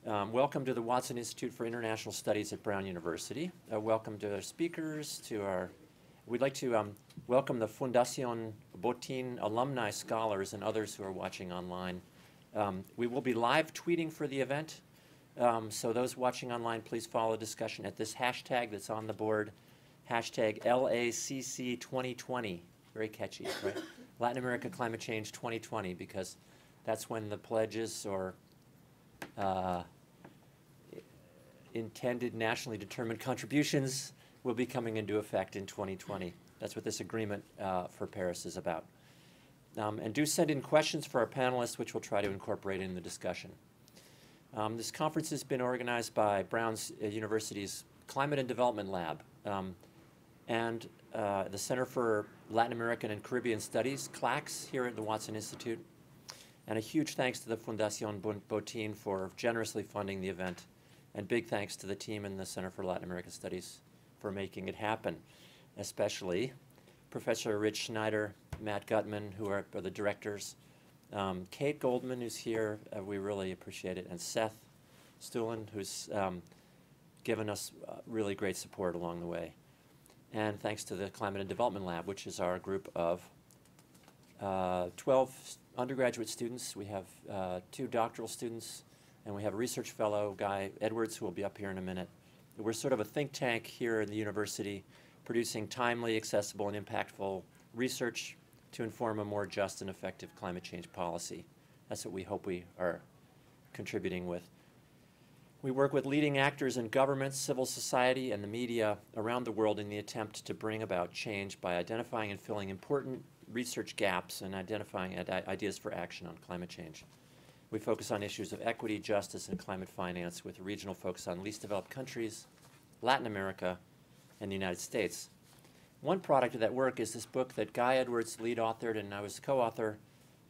Welcome to the Watson Institute for International Studies at Brown University. Welcome to our speakers, we'd like to welcome the Fundación Botín alumni scholars and others who are watching online. We will be live tweeting for the event, so those watching online, please follow the discussion at this hashtag that's on the board, hashtag LACC2020. Very catchy, right? Latin America Climate Change 2020, because that's when the pledges or intended nationally determined contributions will be coming into effect in 2020. That's what this agreement for Paris is about. And do send in questions for our panelists, which we'll try to incorporate in the discussion. This conference has been organized by Brown's University's Climate and Development Lab and the Center for Latin American and Caribbean Studies, CLACS, here at the Watson Institute. And a huge thanks to the Fundación Botín for generously funding the event. And big thanks to the team in the Center for Latin American Studies for making it happen, especially Professor Rich Schneider, Matt Gutman, who are the directors, Kate Goldman, who's here, we really appreciate it, and Seth Stuhlin, who's given us really great support along the way. And thanks to the Climate and Development Lab, which is our group of 12 undergraduate students. We have 2 doctoral students, and we have a research fellow, Guy Edwards, who will be up here in a minute. We're sort of a think tank here in the university, producing timely, accessible, and impactful research to inform a more just and effective climate change policy. That's what we hope we are contributing with. We work with leading actors in governments, civil society, and the media around the world in the attempt to bring about change by identifying and filling important research gaps and identifying ideas for action on climate change. We focus on issues of equity, justice, and climate finance with a regional focus on least developed countries, Latin America, and the United States. One product of that work is this book that Guy Edwards lead authored and I was co-author.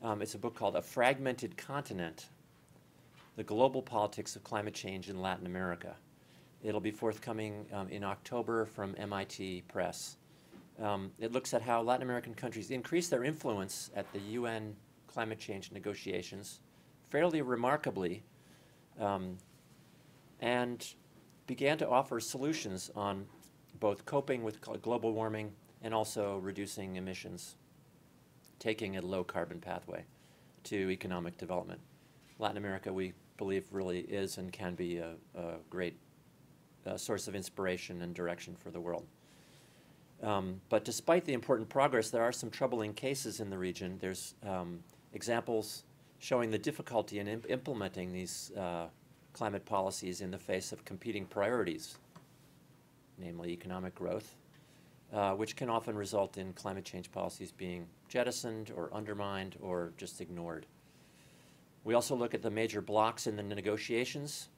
It's a book called A Fragmented Continent, The Global Politics of Climate Change in Latin America. It'll be forthcoming in October from MIT Press. It looks at how Latin American countries increase their influence at the UN climate change negotiations fairly remarkably, and began to offer solutions on both coping with global warming and also reducing emissions, taking a low carbon pathway to economic development. Latin America, we believe, really is and can be a great source of inspiration and direction for the world. But despite the important progress, there are some troubling cases in the region. There's examples showing the difficulty in implementing these climate policies in the face of competing priorities, namely economic growth, which can often result in climate change policies being jettisoned or undermined or just ignored. We also look at the major blocs in the negotiations.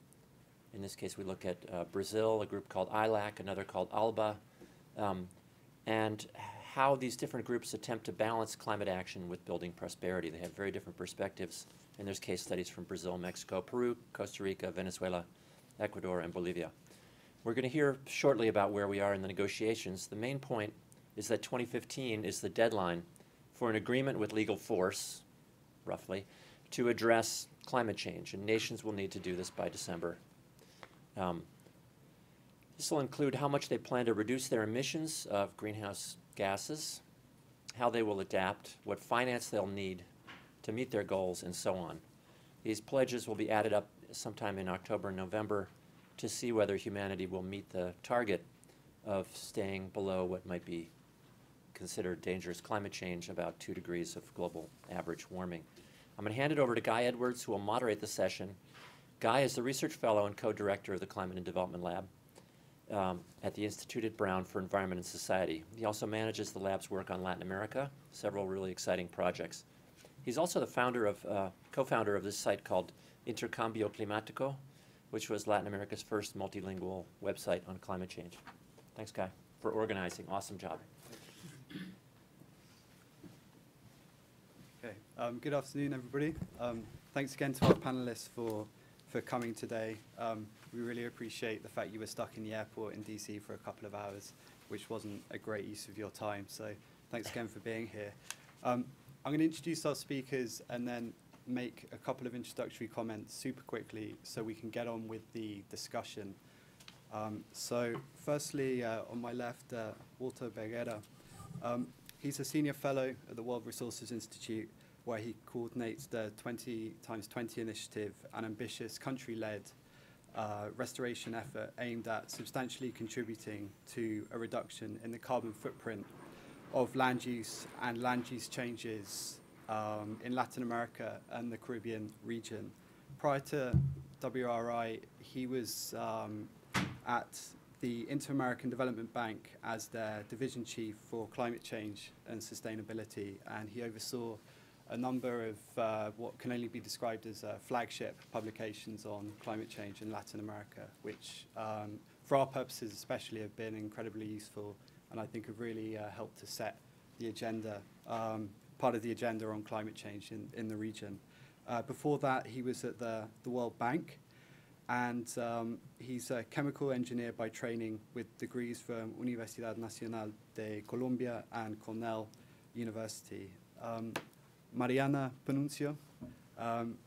In this case, we look at Brazil, a group called ILAC, another called ALBA, and how these different groups attempt to balance climate action with building prosperity. They have very different perspectives, and there's case studies from Brazil, Mexico, Peru, Costa Rica, Venezuela, Ecuador, and Bolivia. We're going to hear shortly about where we are in the negotiations. The main point is that 2015 is the deadline for an agreement with legal force, roughly, to address climate change, and nations will need to do this by December. This will include how much they plan to reduce their emissions of greenhouse gases, how they will adapt, what finance they'll need to meet their goals, and so on. These pledges will be added up sometime in October and November to see whether humanity will meet the target of staying below what might be considered dangerous climate change, about 2 degrees of global average warming. I'm going to hand it over to Guy Edwards, who will moderate the session. Guy is the research fellow and co-director of the Climate and Development Lab at the Institute at Brown for Environment and Society. He also manages the lab's work on Latin America, several really exciting projects. He's also the founder of, co-founder of this site called Intercambio Climático, which was Latin America's first multilingual website on climate change. Thanks, Guy, for organizing. Awesome job. Okay. Good afternoon, everybody. Thanks again to our panelists for coming today. We really appreciate the fact you were stuck in the airport in DC for a couple of hours, which wasn't a great use of your time. So thanks again for being here. I'm going to introduce our speakers, and then make a couple of introductory comments super quickly so we can get on with the discussion. So firstly, on my left, Walter Bergera. He's a senior fellow at the World Resources Institute, where he coordinates the 20x20 initiative, an ambitious country-led restoration effort aimed at substantially contributing to a reduction in the carbon footprint of land use and land use changes in Latin America and the Caribbean region. Prior to WRI, he was at the Inter-American Development Bank as their division chief for climate change and sustainability, and he oversaw a number of what can only be described as flagship publications on climate change in Latin America, which for our purposes especially have been incredibly useful and I think have really helped to set the agenda, part of the agenda on climate change in the region. Before that, he was at the World Bank, and he's a chemical engineer by training with degrees from Universidad Nacional de Colombia and Cornell University. Mariana Panuncio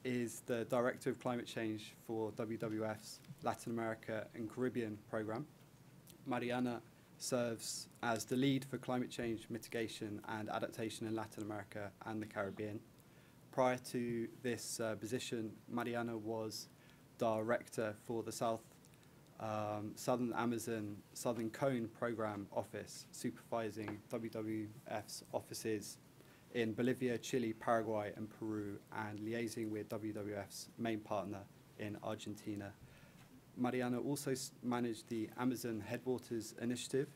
is the Director of Climate Change for WWF's Latin America and Caribbean program. Mariana serves as the lead for climate change mitigation and adaptation in Latin America and the Caribbean. Prior to this position, Mariana was Director for the Southern Amazon Southern Cone Program Office, supervising WWF's offices in Bolivia, Chile, Paraguay, and Peru, and liaising with WWF's main partner in Argentina. Mariana also managed the Amazon Headwaters Initiative,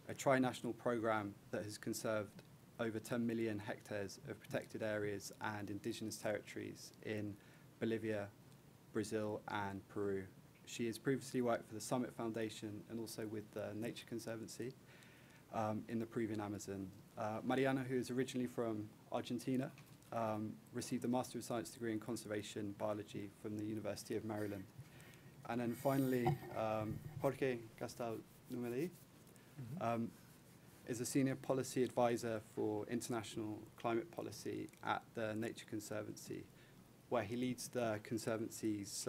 a tri-national program that has conserved over 10 million hectares of protected areas and indigenous territories in Bolivia, Brazil, and Peru. She has previously worked for the Summit Foundation and also with the Nature Conservancy in the Peruvian Amazon. Mariana, who is originally from Argentina, received a Master of Science degree in Conservation Biology from the University of Maryland. And then finally, Jorge Gastal-Numeli is a Senior Policy Advisor for International Climate Policy at the Nature Conservancy, where he leads the Conservancy's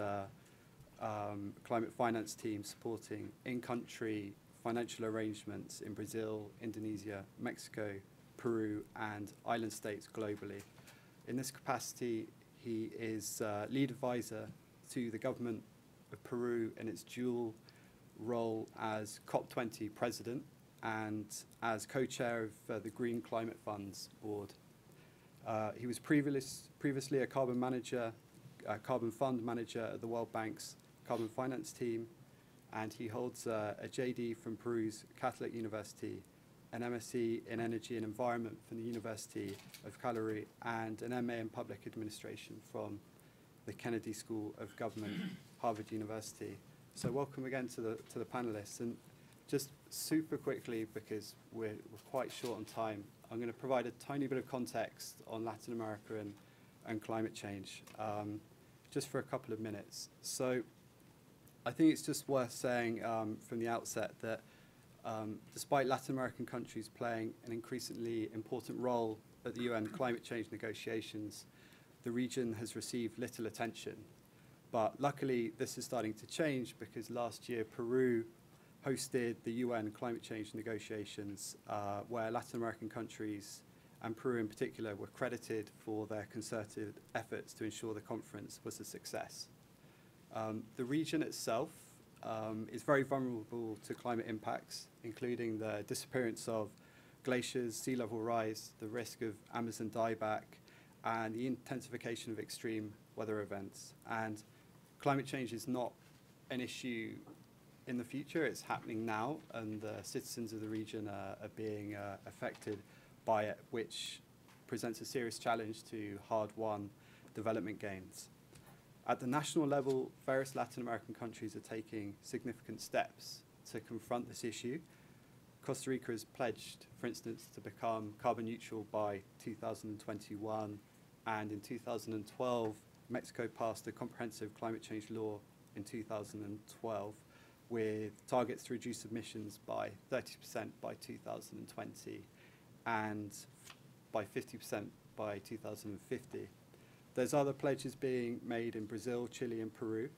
climate finance team supporting in-country financial arrangements in Brazil, Indonesia, Mexico, Peru, and island states globally. In this capacity, he is lead advisor to the government of Peru in its dual role as COP20 president and as co-chair of the Green Climate Fund's board. He was previously a carbon fund manager at the World Bank's carbon finance team, and he holds a JD from Peru's Catholic University, an MSc in Energy and Environment from the University of Calgary, and an MA in Public Administration from the Kennedy School of Government, Harvard University. So welcome again to the panelists. And just super quickly, because we're quite short on time, I'm going to provide a tiny bit of context on Latin America and climate change, just for a couple of minutes. So I think it's just worth saying from the outset that despite Latin American countries playing an increasingly important role at the UN climate change negotiations, the region has received little attention. But luckily, this is starting to change because last year Peru hosted the UN climate change negotiations, where Latin American countries, and Peru in particular, were credited for their concerted efforts to ensure the conference was a success. The region itself is very vulnerable to climate impacts, including the disappearance of glaciers, sea level rise, the risk of Amazon dieback, and the intensification of extreme weather events. And climate change is not an issue in the future, it's happening now, and the citizens of the region are being affected by it, which presents a serious challenge to hard-won development gains. At the national level, various Latin American countries are taking significant steps to confront this issue. Costa Rica has pledged, for instance, to become carbon neutral by 2021, and in 2012, Mexico passed a comprehensive climate change law in 2012 with targets to reduce emissions by 30% by 2020 and by 50% by 2050. There's other pledges being made in Brazil, Chile, and Peru.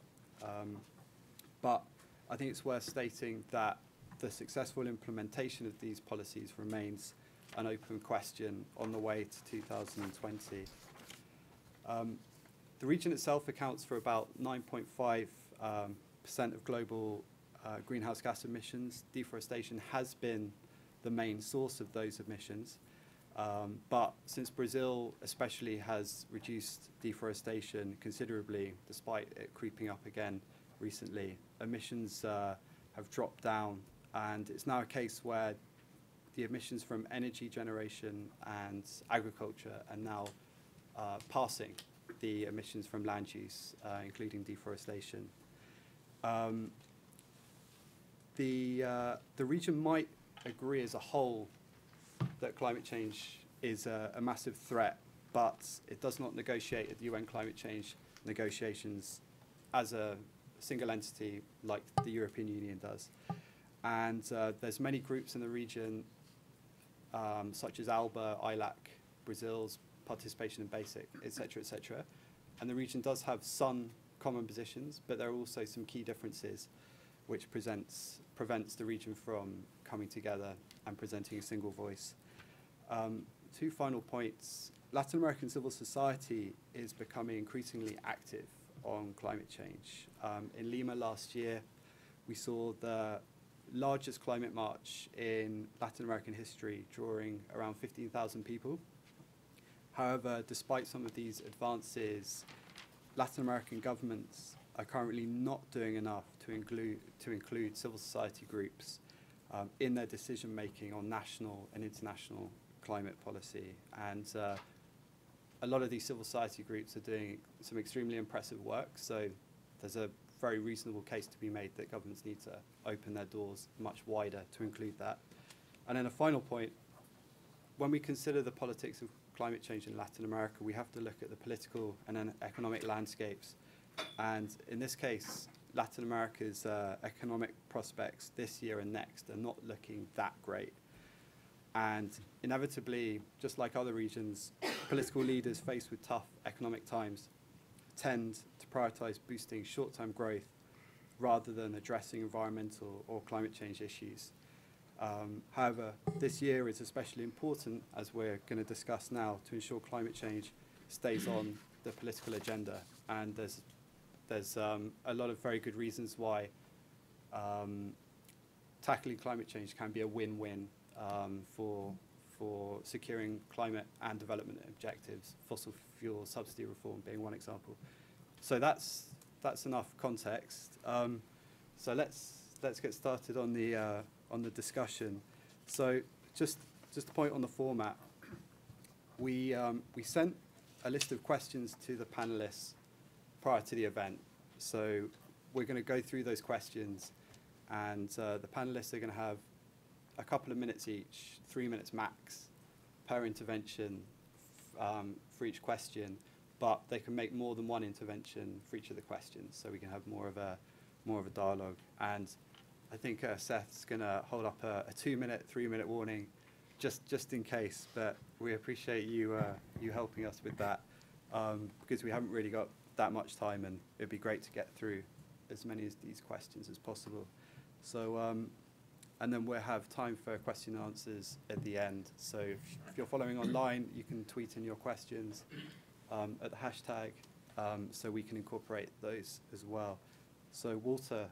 But I think it's worth stating that the successful implementation of these policies remains an open question on the way to 2020. The region itself accounts for about 9.5% of global greenhouse gas emissions. Deforestation has been the main source of those emissions. But since Brazil especially has reduced deforestation considerably, despite it creeping up again recently, emissions have dropped down, and it's now a case where the emissions from energy generation and agriculture are now passing the emissions from land use, including deforestation. The region might agree as a whole that climate change is a massive threat, but it does not negotiate at the UN climate change negotiations as a single entity like the European Union does. And there's many groups in the region, such as ALBA, ILAC, Brazil's participation in BASIC, et cetera, and the region does have some common positions, but there are also some key differences which prevents the region from coming together and presenting a single voice. Two final points. Latin American civil society is becoming increasingly active on climate change. In Lima last year, we saw the largest climate march in Latin American history, drawing around 15,000 people. However, despite some of these advances, Latin American governments are currently not doing enough to include civil society groups in their decision-making on national and international climate policy. And a lot of these civil society groups are doing some extremely impressive work, so there's a very reasonable case to be made that governments need to open their doors much wider to include that. And then a final point, when we consider the politics of climate change in Latin America, we have to look at the political and economic landscapes. And in this case, Latin America's economic prospects this year and next are not looking that great. And inevitably, just like other regions, political leaders faced with tough economic times tend to prioritize boosting short-term growth rather than addressing environmental or climate change issues. However, this year is especially important, as we're going to discuss now, to ensure climate change stays on the political agenda. And there's a lot of very good reasons why tackling climate change can be a win-win for securing climate and development objectives, fossil fuel subsidy reform being one example. So that's enough context. So let's get started on the discussion. So just a point on the format. We sent a list of questions to the panelists prior to the event. So we're going to go through those questions, and the panelists are going to have a couple of minutes each, 3 minutes max, per intervention for each question, but they can make more than one intervention for each of the questions, so we can have more of a dialogue. And I think Seth's going to hold up a 2-minute, 3-minute warning, just in case. But we appreciate you helping us with that, because we haven't really got that much time, and it'd be great to get through as many of these questions as possible. So, and then we'll have time for question and answers at the end. So if you're following online, you can tweet in your questions at the hashtag, so we can incorporate those as well. So Walter,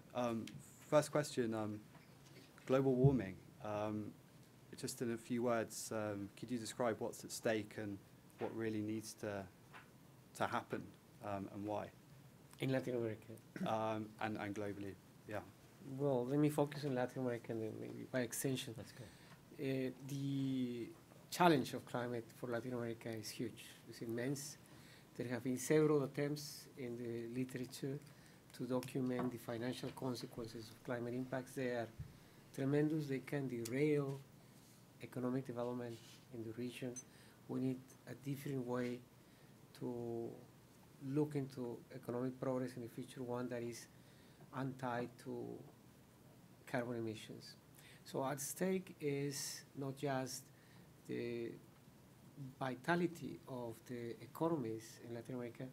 first question, global warming. Just in a few words, could you describe what's at stake and what really needs to happen, and why? In Latin America? And globally, yeah. Well, let me focus on Latin America and then maybe by extension. That's good. The challenge of climate for Latin America is huge. It's immense. There have been several attempts in the literature to document the financial consequences of climate impacts. They are tremendous. They can derail economic development in the region. We need a different way to look into economic progress in the future, one that is untied to carbon emissions. So at stake is not just the vitality of the economies in Latin America,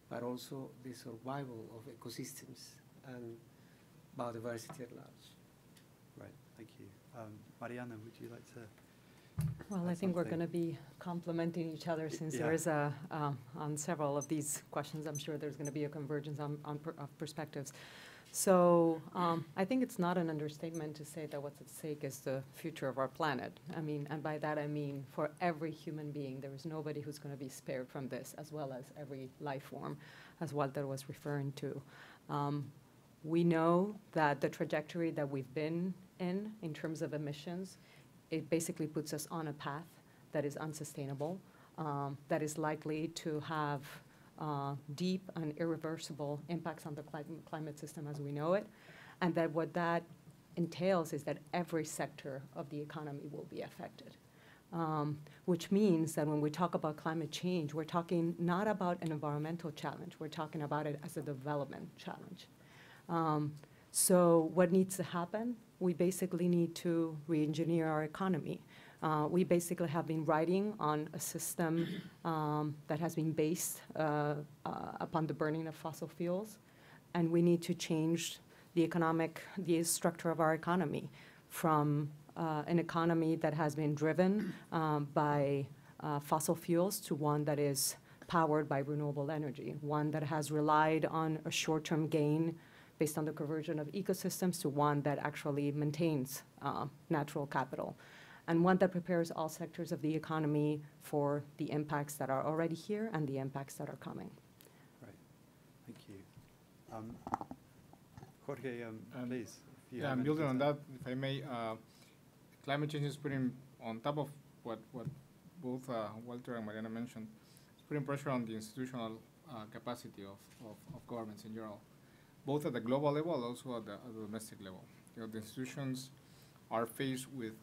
but also the survival of ecosystems and biodiversity at large. Right, thank you. Mariana, would you like to? Well, I think we're going to be complementing each other since there is on several of these questions, I'm sure there's going to be a convergence of perspectives. So I think it's not an understatement to say that what's at stake is the future of our planet. I mean, and by that I mean for every human being, there is nobody who's going to be spared from this, as well as every life form, as Walter was referring to. We know that the trajectory that we've been in terms of emissions, it basically puts us on a path that is unsustainable, that is likely to have deep and irreversible impacts on the climate system as we know it, and that what that entails is that every sector of the economy will be affected. Which means that when we talk about climate change, we're talking not about an environmental challenge, we're talking about it as a development challenge. So what needs to happen? We basically need to re-engineer our economy. We basically have been riding on a system that has been based upon the burning of fossil fuels, and we need to change the structure of our economy from an economy that has been driven by fossil fuels to one that is powered by renewable energy, one that has relied on a short-term gain based on the conversion of ecosystems to one that actually maintains natural capital, and one that prepares all sectors of the economy for the impacts that are already here and the impacts that are coming. Right, thank you. Jorge, please. Yeah, I'm building on that, if I may. Climate change is putting, on top of what both Walter and Mariana mentioned, it's putting pressure on the institutional capacity of governments in general, both at the global level and also at the domestic level. You know, the institutions are faced with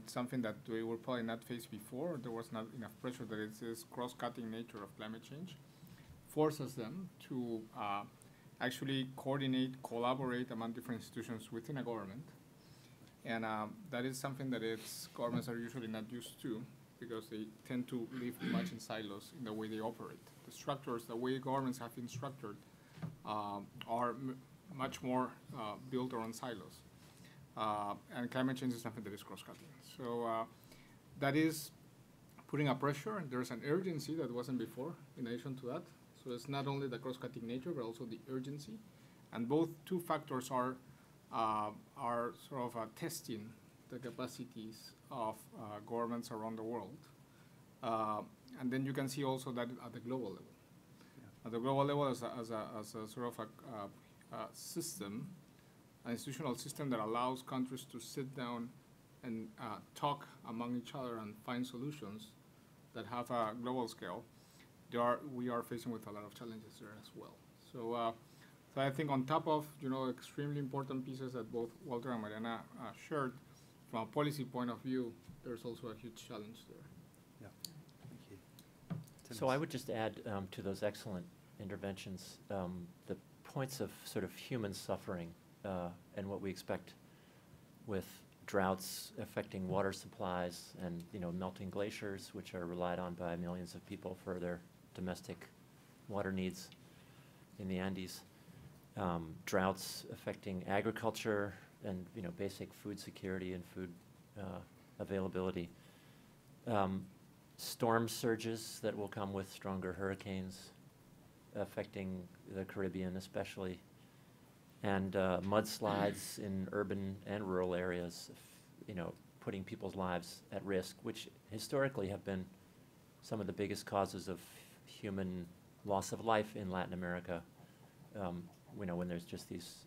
something that they were probably not faced before. There was not enough pressure. That it's this cross-cutting nature of climate change forces them to actually coordinate, collaborate among different institutions within a government. And that is something that governments are usually not used to, because they tend to live much in silos in the way they operate. The structures, the way governments have been structured, are much more built around silos. And climate change is something that is cross-cutting. So that is putting a pressure, and there's an urgency that wasn't before in addition to that. So it's not only the cross-cutting nature, but also the urgency. And both two factors are sort of testing the capacities of governments around the world. And then you can see also that at the global level. At the global level, as a sort of a system, an institutional system that allows countries to sit down and talk among each other and find solutions that have a global scale, we are facing with a lot of challenges there as well. So, so I think on top of extremely important pieces that both Walter and Mariana shared, from a policy point of view, there's also a huge challenge there. Yeah, thank you. So I would just add to those excellent interventions the points of sort of human suffering and what we expect with droughts affecting water supplies and melting glaciers, which are relied on by millions of people for their domestic water needs in the Andes. Droughts affecting agriculture and basic food security and food availability. Storm surges that will come with stronger hurricanes affecting the Caribbean especially, and mudslides in urban and rural areas, putting people's lives at risk, which historically have been some of the biggest causes of human loss of life in Latin America. When there's just these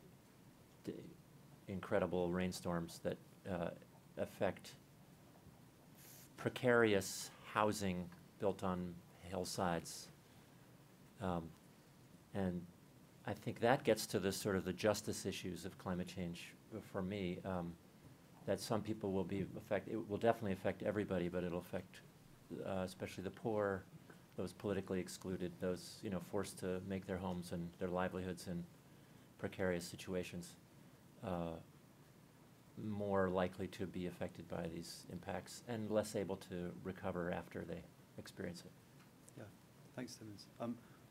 incredible rainstorms that affect precarious housing built on hillsides. And I think that gets to the sort of the justice issues of climate change for me, that some people will be affected. It will definitely affect everybody, but it'll affect especially the poor, those politically excluded, those forced to make their homes and their livelihoods in precarious situations. more likely to be affected by these impacts and less able to recover after they experience it. Yeah, thanks, Timmins.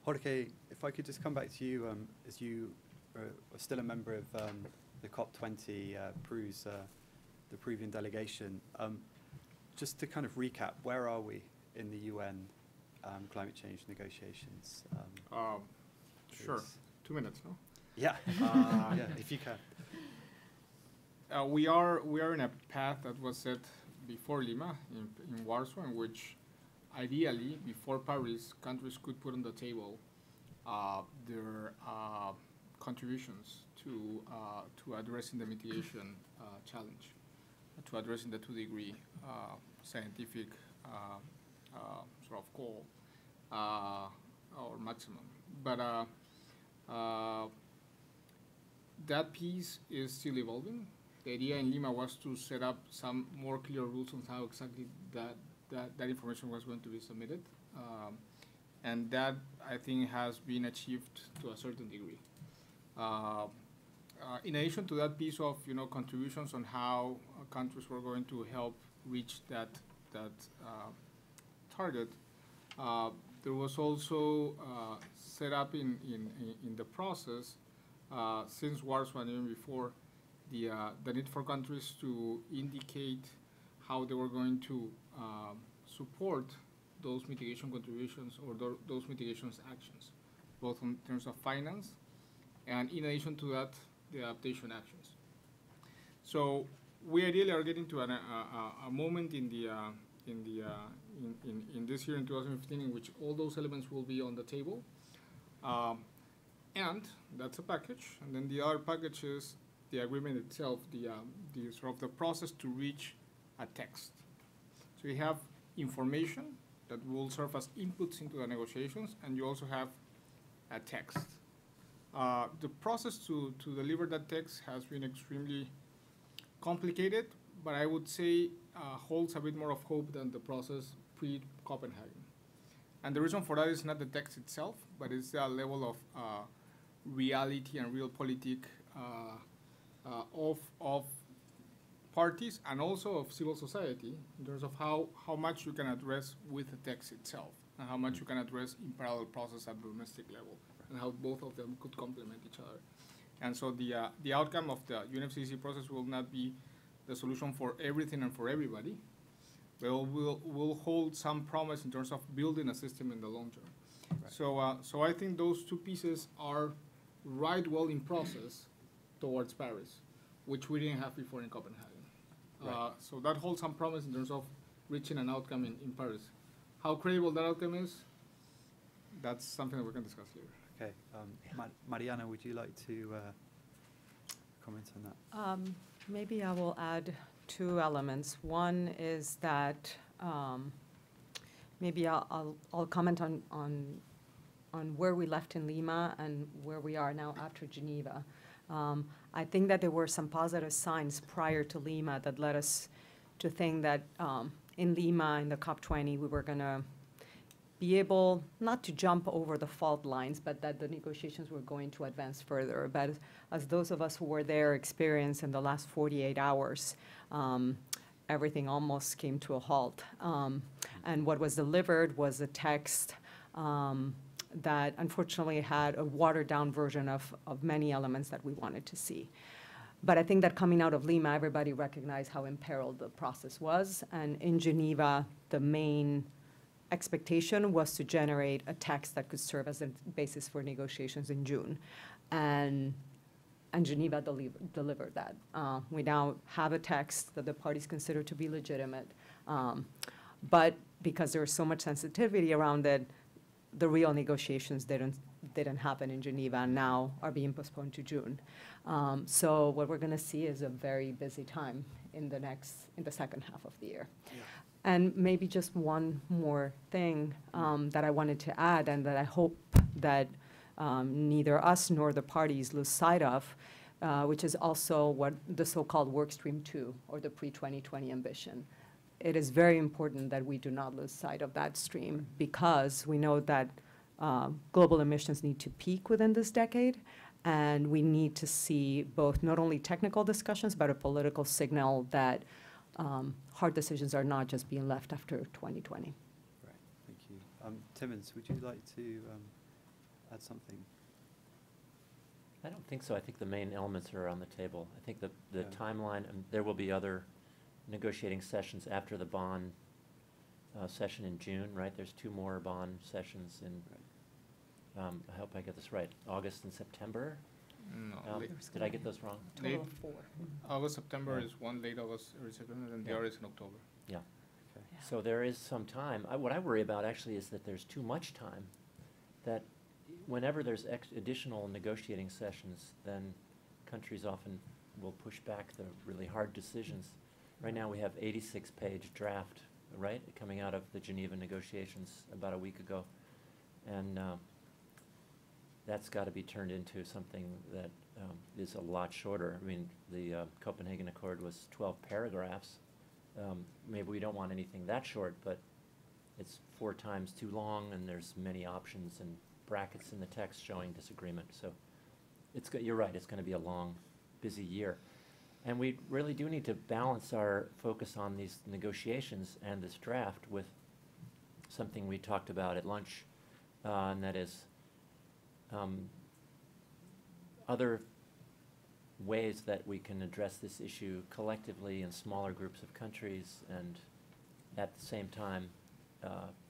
Jorge, if I could just come back to you, as you are still a member of the COP20 the Peruvian delegation. Just to kind of recap, where are we in the UN climate change negotiations? Sure. 2 minutes, no? Yeah, yeah, if you can. We are in a path that was set before Lima in Warsaw, in which ideally before Paris, countries could put on the table their contributions to addressing the mitigation challenge, to addressing the 2-degree scientific sort of goal or maximum. But that piece is still evolving. The idea in Lima was to set up some more clear rules on how exactly that information was going to be submitted. And that, I think, has been achieved to a certain degree. In addition to that piece of contributions on how countries were going to help reach that target, there was also set up in the process since Warsaw and even before the need for countries to indicate how they were going to support those mitigation contributions or those mitigations actions, both in terms of finance and in addition to that, the adaptation actions. So we ideally are getting to a moment in this year in 2015 in which all those elements will be on the table, and that's a package. And then the other package is the agreement itself, the sort of the process to reach a text. So you have information that will serve as inputs into the negotiations, and you also have a text. The process to deliver that text has been extremely complicated, but I would say holds a bit more of hope than the process pre-Copenhagen. And the reason for that is not the text itself, but it's the level of reality and realpolitik of parties and also of civil society in terms of how much you can address with the text itself and how much you can address in parallel process at the domestic level and how both of them could complement each other. And so the outcome of the UNFCCC process will not be the solution for everything and for everybody, but will hold some promise in terms of building a system in the long term. Right. So I think those two pieces are right well in process towards Paris, which we didn't have before in Copenhagen. Right. So that holds some promise in terms of reaching an outcome in Paris. How credible that outcome is, that's something that we can discuss later. Okay. Mariana, would you like to comment on that? Maybe I will add 2 elements. One is that maybe I'll comment on where we left in Lima and where we are now after Geneva. I think that there were some positive signs prior to Lima that led us to think that in Lima, in the COP20, we were going to be able not to jump over the fault lines, but that the negotiations were going to advance further. But as those of us who were there experienced in the last 48 hours, everything almost came to a halt. And what was delivered was a text that unfortunately had a watered-down version of many elements that we wanted to see. But I think that coming out of Lima, everybody recognized how imperiled the process was. And in Geneva, the main expectation was to generate a text that could serve as a basis for negotiations in June. And Geneva delivered that. We now have a text that the parties consider to be legitimate. But because there was so much sensitivity around it, the real negotiations didn't happen in Geneva and now are being postponed to June. So what we're going to see is a very busy time in the second half of the year. Yeah. And maybe just one more thing that I wanted to add and that I hope that neither us nor the parties lose sight of, which is also what the so-called work stream 2 or the pre-2020 ambition. It is very important that we do not lose sight of that stream because we know that global emissions need to peak within this decade And we need to see both not only technical discussions, but a political signal that hard decisions are not just being left after 2020. Right, thank you. Timmons, would you like to add something? I don't think so. I think the main elements are on the table. I think the Yeah. timeline, there will be other negotiating sessions after the bond session in June, right? There's 2 more bond sessions in, I hope I get this right, August and September? No, Did I get those wrong? Total of Late- 4. August, September Yeah. is one late August, early September, and the Yeah. other is in October. Yeah. Okay. So there is some time. What I worry about actually is that there's too much time, that whenever there's additional negotiating sessions, then countries often will push back the really hard decisions. Right now, we have 86-page draft, right, coming out of the Geneva negotiations about a week ago. And that's got to be turned into something that is a lot shorter. I mean, the Copenhagen Accord was 12 paragraphs. Maybe we don't want anything that short, but it's 4 times too long, and there's many options and brackets in the text showing disagreement. So you're right, it's going to be a long, busy year. And we really do need to balance our focus on these negotiations and this draft with something we talked about at lunch, and that is other ways that we can address this issue collectively in smaller groups of countries and at the same time,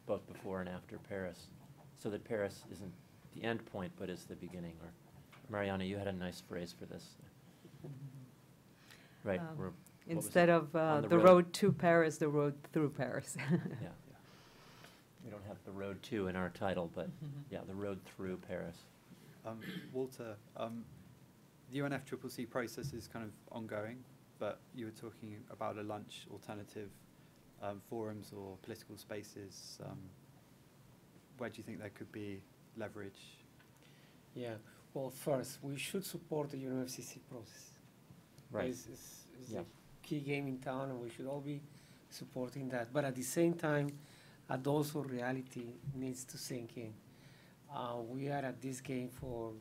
both before and after Paris, so that Paris isn't the end point but is the beginning. Or Mariana, you had a nice phrase for this. Right. What was Instead it? of On the road to Paris, the road through Paris. Yeah. We don't have the road to in our title, but yeah, the road through Paris. Walter, the UNFCCC process is kind of ongoing, but you were talking about a lunch alternative forums or political spaces. Where do you think there could be leverage? Yeah, well, first, we should support the UNFCCC process. Right. It's Yeah. a key game in town, and we should all be supporting that. But at the same time, also reality needs to sink in. We are at this game for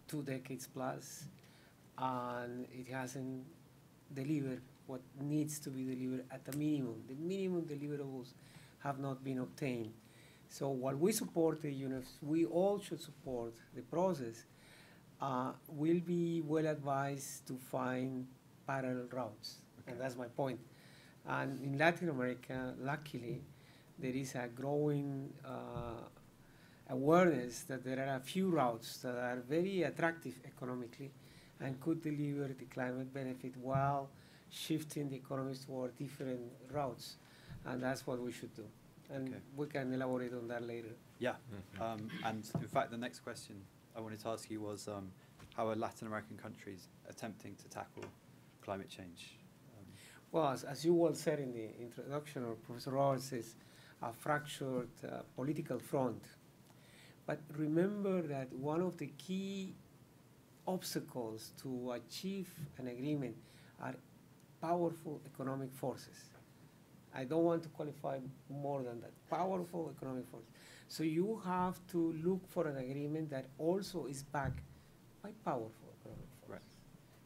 2 decades plus, and it hasn't delivered what needs to be delivered at the minimum. The minimum deliverables have not been obtained. So while we support the UNFCCC, we all should support the process. We'll be well advised to find parallel routes, and that's my point. And in Latin America, luckily, there is a growing awareness that there are a few routes that are very attractive economically and could deliver the climate benefit while shifting the economies toward different routes. And that's what we should do. And Okay. we can elaborate on that later. Yeah, and in fact, the next question I wanted to ask you was how are Latin American countries attempting to tackle climate change? Well, as you well said in the introduction, or Professor Roberts says, a fractured political front. But remember that one of the key obstacles to achieve an agreement are powerful economic forces. I don't want to qualify more than that. Powerful economic forces. So you have to look for an agreement that also is backed by powerful economic forces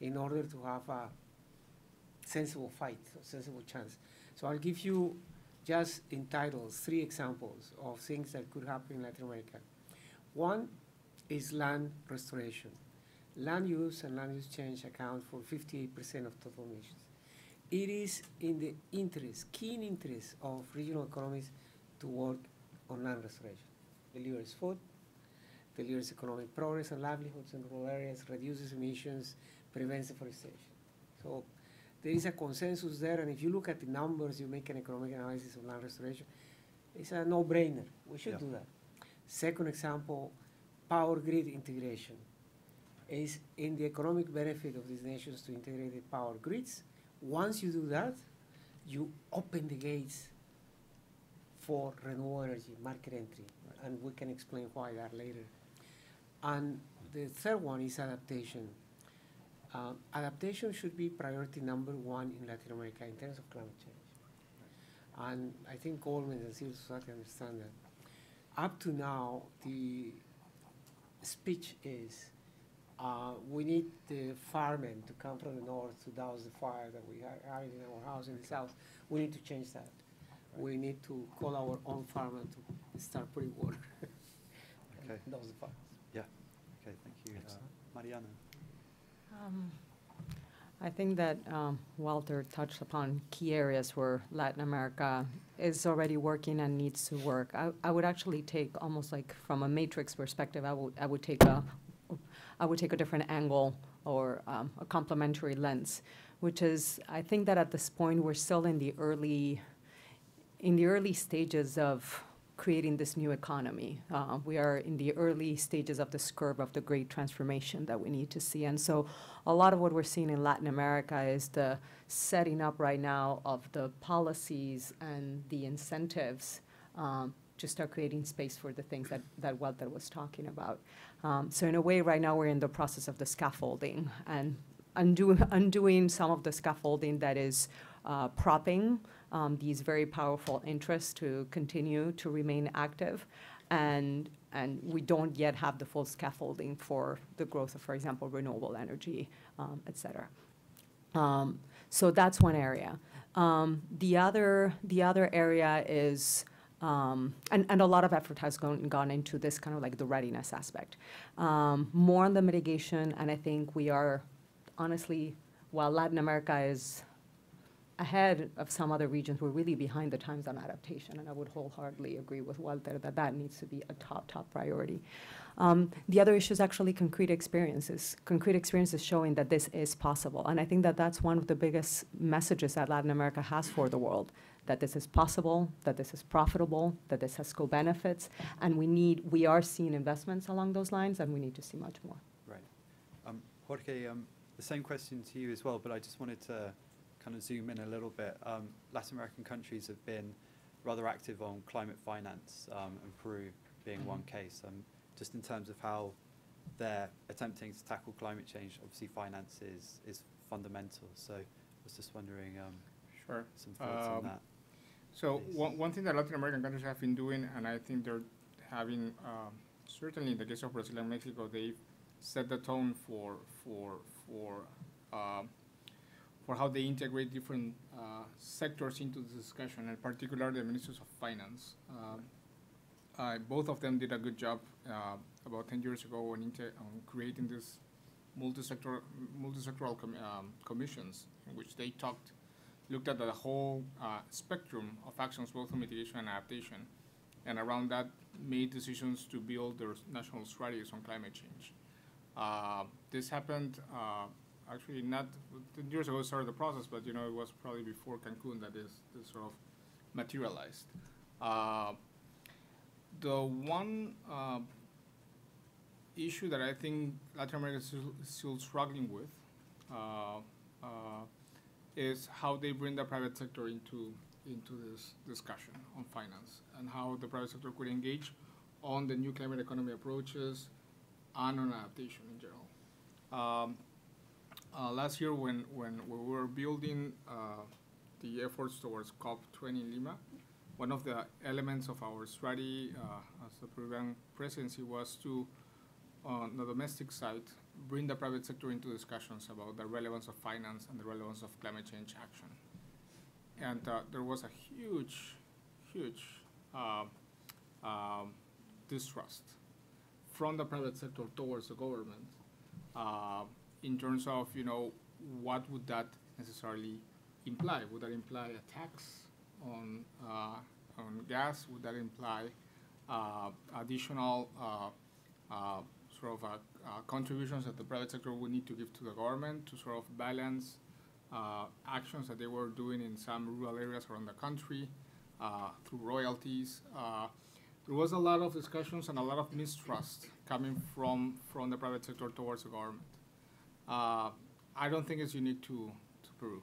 in order to have a sensible fight, a sensible chance. So I'll give you just in titles 3 examples of things that could happen in Latin America. One is land restoration. Land use and land use change account for 58% of total emissions. It is in the interest, keen interest of regional economies to work on land restoration. Delivers food, delivers economic progress and livelihoods in rural areas, reduces emissions, prevents deforestation. So there is a consensus there, and if you look at the numbers, you make an economic analysis of land restoration, it's a no-brainer. We should do that. Second example, power grid integration. Is in the economic benefit of these nations to integrate the power grids. Once you do that, you open the gates for renewable energy, market entry, and we can explain why that later. And the third one is adaptation. Adaptation should be priority number 1 in Latin America in terms of climate change. And I think governments and civil society understand that. Up to now, the speech is We need the firemen to come from the north to douse the fire that we are in our house in the south. We need to change that. We need to call our own firemen to start putting water. Okay. Douse the fires. Yeah. Okay, thank you. Mariana. I think that Walter touched upon key areas where Latin America is already working and needs to work. I would actually take almost like from a matrix perspective, I would take a different angle or a complementary lens, which is I think that at this point we're still in the early stages of creating this new economy. We are in the early stages of this curve of the great transformation that we need to see. And so a lot of what we're seeing in Latin America is the setting up right now of the policies and the incentives to start creating space for the things that Walter was talking about. So in a way, right now we're in the process of the scaffolding and undoing some of the scaffolding that is propping these very powerful interests to continue to remain active. And we don't yet have the full scaffolding for the growth of, for example, renewable energy, et cetera. So that's one area. The other area is, and a lot of effort has gone into this kind of like the readiness aspect. More on the mitigation, and I think we are, honestly, while Latin America is ahead of some other regions, we're really behind the times on adaptation, and I would wholeheartedly agree with Walter that needs to be a top priority. The other issue is actually concrete experiences showing that this is possible, and I think that that's one of the biggest messages that Latin America has for the world, that this is possible, that this is profitable, that this has co-benefits, and we are seeing investments along those lines, and we need to see much more. Right. Jorge, the same question to you as well, but I just wanted to kind of zoom in a little bit. Latin American countries have been rather active on climate finance, and Peru being one case, just in terms of how they're attempting to tackle climate change. Obviously, finance is fundamental. So I was just wondering Sure. some thoughts on that. So Please. one thing that Latin American countries have been doing, and I think they're having, certainly in the case of Brazil and Mexico, they've set the tone for how they integrate different sectors into the discussion, and particularly the ministers of finance. Both of them did a good job about 10 years ago on creating this multi-sectoral commissions, in which they looked at the whole spectrum of actions, both on mitigation and adaptation, and around that made decisions to build their national strategies on climate change. This happened actually not 10 years ago started the process, but it was probably before Cancun that this sort of materialized. The one issue that I think Latin America is still struggling with is how they bring the private sector into this discussion on finance, and how the private sector could engage on the new climate economy approaches and on adaptation in general. Last year, when we were building the efforts towards COP20 in Lima, one of the elements of our strategy as the Peruvian presidency was to, on the domestic side, bring the private sector into discussions about the relevance of finance and the relevance of climate change action. And there was a huge distrust from the private sector towards the government in terms of, what would that necessarily imply? Would that imply a tax on gas? Would that imply additional contributions that the private sector would need to give to the government to sort of balance actions that they were doing in some rural areas around the country through royalties? There was a lot of discussions and a lot of mistrust coming from the private sector towards the government. I don't think it's unique to Peru.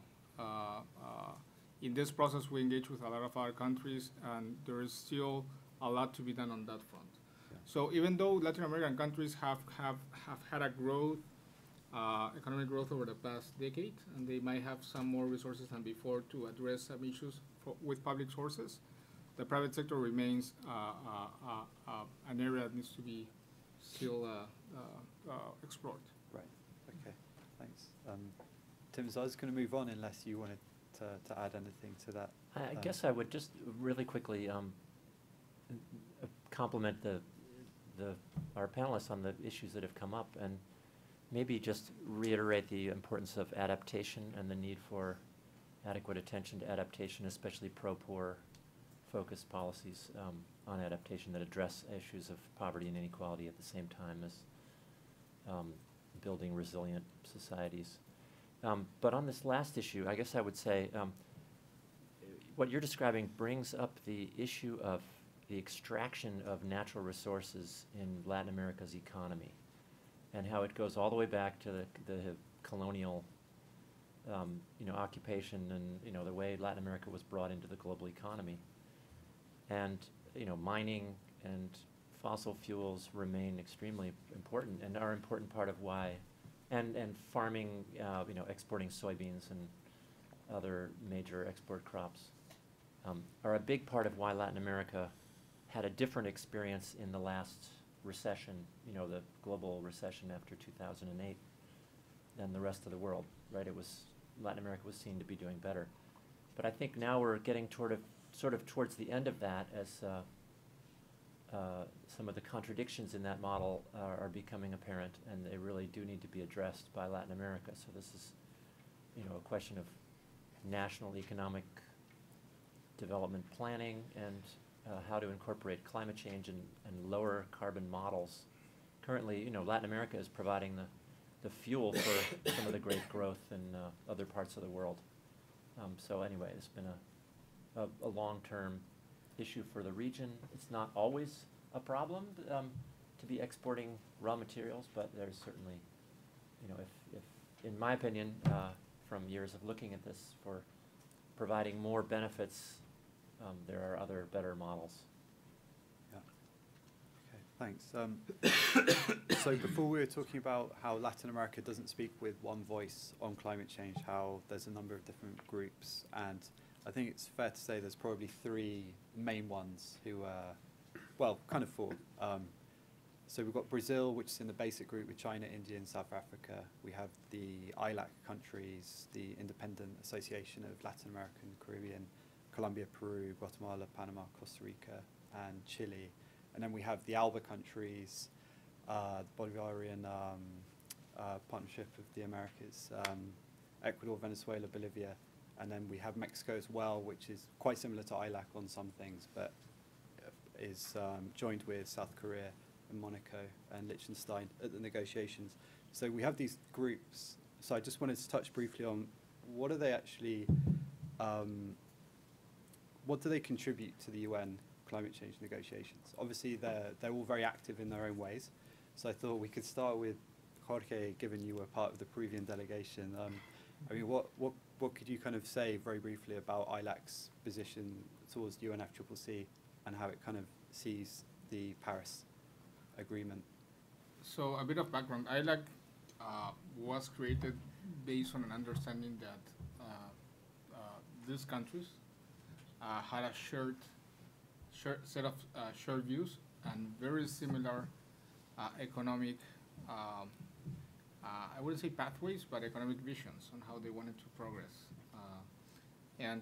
In this process, we engage with a lot of other countries, and there is still a lot to be done on that front. Yeah. So even though Latin American countries have had a growth, economic growth over the past decade, and they might have some more resources than before to address some issues with public sources, the private sector remains an area that needs to be still explored. Tim, so I was going to move on unless you wanted to add anything to that. I guess I would just really quickly compliment our panelists on the issues that have come up, and maybe just reiterate the importance of adaptation and the need for adequate attention to adaptation, especially pro-poor focused policies on adaptation that address issues of poverty and inequality at the same time as building resilient societies. But on this last issue, I guess I would say what you're describing brings up the issue of the extraction of natural resources in Latin America's economy, and how it goes all the way back to the colonial occupation and the way Latin America was brought into the global economy. And mining and fossil fuels remain extremely important and are an important part of why, and farming, exporting soybeans and other major export crops are a big part of why Latin America had a different experience in the last recession, the global recession after 2008, than the rest of the world, right? Latin America was seen to be doing better. But I think now we're getting sort of towards the end of that as some of the contradictions in that model are becoming apparent, and they really do need to be addressed by Latin America. So this is, a question of national economic development planning and how to incorporate climate change and lower carbon models. Currently, Latin America is providing the fuel for some of the great growth in other parts of the world. So anyway, it's been a long-term issue for the region. It's not always a problem to be exporting raw materials, but there's certainly, if in my opinion, from years of looking at this, for providing more benefits, there are other better models. Yeah. Okay, thanks. So before we were talking about how Latin America doesn't speak with one voice on climate change, how there's a number of different groups, and I think it's fair to say there's probably three main ones who are, kind of four. So we've got Brazil, which is in the basic group with China, India, and South Africa. We have the ILAC countries, the Independent Association of Latin American, Caribbean, Colombia, Peru, Guatemala, Panama, Costa Rica, and Chile. And then we have the ALBA countries, the Bolivarian Partnership of the Americas, Ecuador, Venezuela, Bolivia, and then we have Mexico as well, which is quite similar to ILAC on some things, but is joined with South Korea and Monaco and Liechtenstein at the negotiations. So we have these groups. So I just wanted to touch briefly on what are they actually, what do they contribute to the UN climate change negotiations? Obviously, they're all very active in their own ways. So I thought we could start with Jorge, given you were part of the Peruvian delegation. I mean, what could you kind of say very briefly about ILAC's position towards UNFCCC and how it kind of sees the Paris Agreement? So a bit of background. ILAC was created based on an understanding that these countries had a shared set of shared views and very similar economic, I wouldn't say pathways, but economic visions on how they wanted to progress. And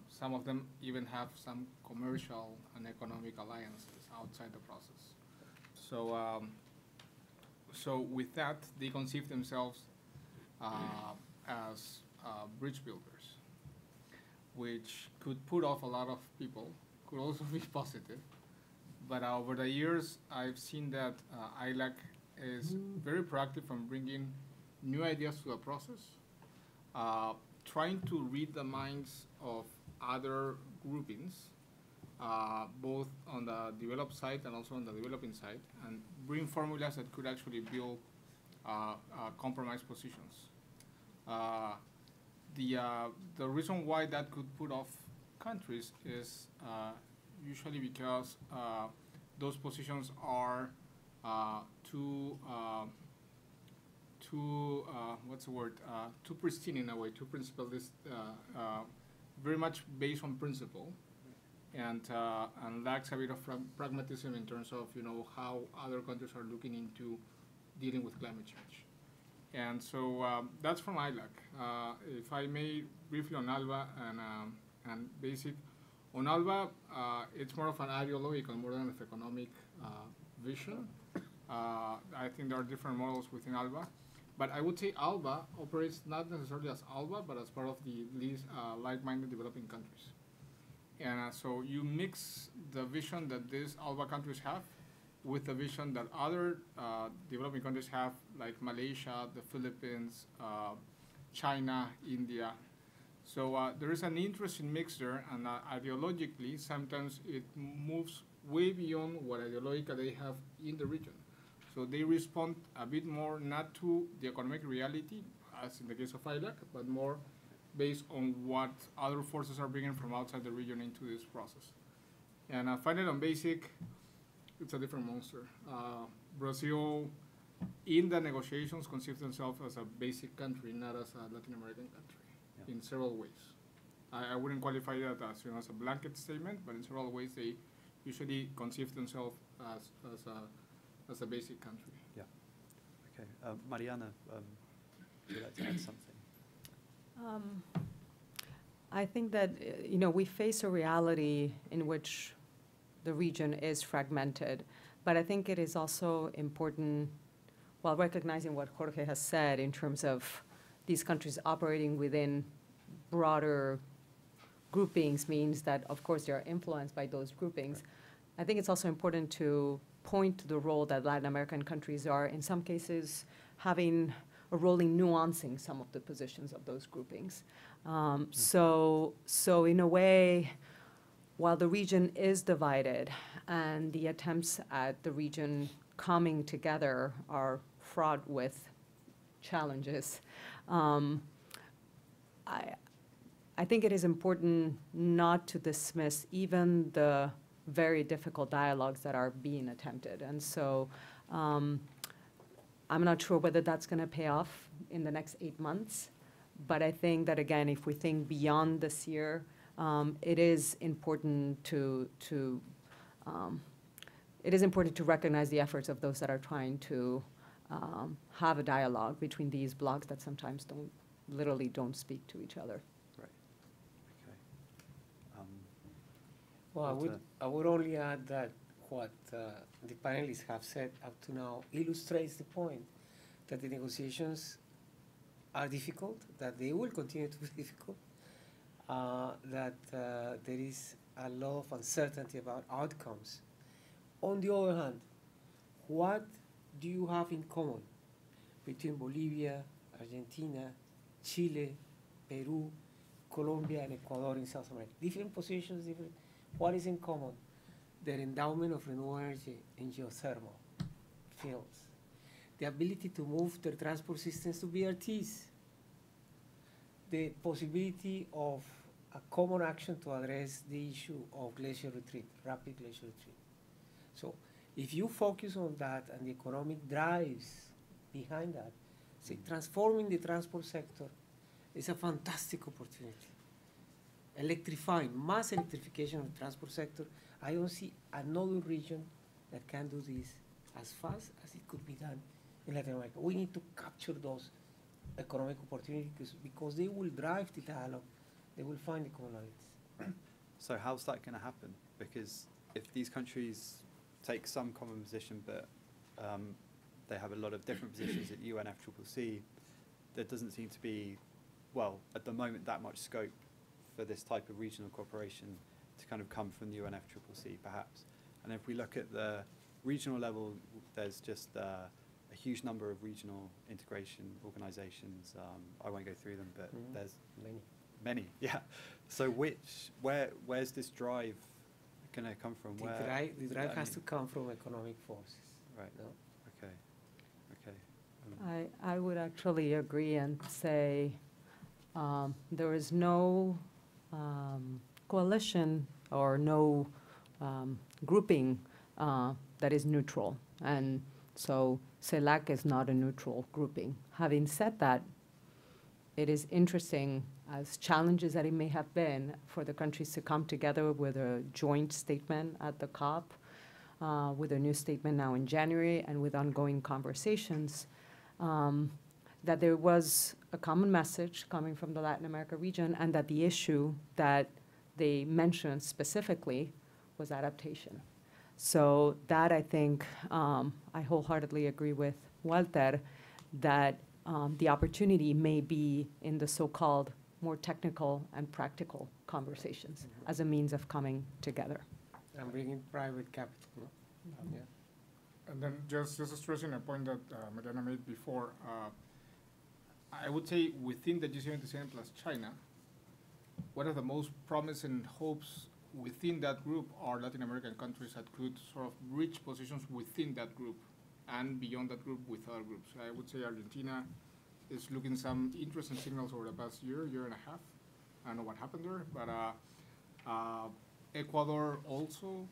some of them even have some commercial and economic alliances outside the process. So, so with that, they conceive themselves as bridge builders, which could put off a lot of people, could also be positive. But over the years, I've seen that ILAC is very proactive in bringing new ideas to the process, trying to read the minds of other groupings, both on the developed side and also on the developing side, and bring formulas that could actually build compromise positions. The reason why that could put off countries is usually because those positions are too too pristine in a way, too principlist, very much based on principle, and lacks a bit of pragmatism in terms of how other countries are looking into dealing with climate change. And so that's from ILAC. If I may briefly on ALBA and BASIC. On ALBA, it's more of an ideological more than an economic vision. I think there are different models within ALBA. But I would say ALBA operates not necessarily as ALBA, but as part of the least like-minded developing countries. And so you mix the vision that these ALBA countries have with the vision that other developing countries have, like Malaysia, the Philippines, China, India. So there is an interesting mix there, and ideologically, sometimes it moves way beyond what ideologically they have in the region. So they respond a bit more not to the economic reality, as in the case of ILAC, but more based on what other forces are bringing from outside the region into this process. And finally, on BASIC, it's a different monster. Brazil, in the negotiations, conceives themselves as a basic country, not as a Latin American country, in several ways. I wouldn't qualify that as, as a blanket statement, but in several ways they usually conceive themselves as a basic country. Yeah. Okay. Mariana, would you like to add something? I think that, we face a reality in which the region is fragmented, but I think it is also important, while recognizing what Jorge has said in terms of these countries operating within broader groupings means that, of course, they are influenced by those groupings. I think it's also important to point to the role that Latin American countries are, in some cases, having a role in nuancing some of the positions of those groupings. So in a way, while the region is divided and the attempts at the region coming together are fraught with challenges, I think it is important not to dismiss even the very difficult dialogues that are being attempted. And so I'm not sure whether that's going to pay off in the next 8 months, but I think that, again, if we think beyond this year, it is important to recognize the efforts of those that are trying to have a dialogue between these blocs that sometimes literally don't speak to each other. Right. Okay. Well, I would only add that what the panelists have said up to now illustrates the point that the negotiations are difficult, that they will continue to be difficult, that there is a lot of uncertainty about outcomes. On the other hand, what do you have in common between Bolivia, Argentina, Chile, Peru, Colombia, and Ecuador in South America? Different positions, different. What is in common? Their endowment of renewable energy in geothermal fields, the ability to move their transport systems to BRTs, the possibility of a common action to address the issue of glacier retreat, rapid glacier retreat. So if you focus on that and the economic drives behind that, say, transforming the transport sector is a fantastic opportunity. Electrifying, mass electrification of the transport sector, I don't see another region that can do this as fast as it could be done in Latin America. We need to capture those economic opportunities because they will drive the dialogue, they will find the commonalities. So how's that going to happen? Because if these countries take some common position, but they have a lot of different positions at UNFCCC, there doesn't seem to be, well, at the moment, that much scope for this type of regional cooperation to kind of come from the UNFCCC, perhaps. And if we look at the regional level, there's just a huge number of regional integration organizations. I won't go through them, but there's many, yeah. So where's this drive going to come from? The drive has to come from economic forces. Right. No? Okay. I would actually agree and say there is no coalition or no grouping that is neutral. And so CELAC is not a neutral grouping. Having said that, it is interesting, as challenges that it may have been, for the countries to come together with a joint statement at the COP, with a new statement now in January, and with ongoing conversations, that there was a common message coming from the Latin America region, and that the issue that they mentioned specifically was adaptation. So that, I think, I wholeheartedly agree with Walter, that the opportunity may be in the so-called more technical and practical conversations as a means of coming together. And bringing private capital. Yeah. And then just stressing a point that Mariana made before, I would say within the G77 plus China, one of the most promising hopes within that group are Latin American countries that could sort of reach positions within that group and beyond that group with other groups. I would say Argentina is looking some interesting signals over the past year and a half. I don't know what happened there, but Ecuador also,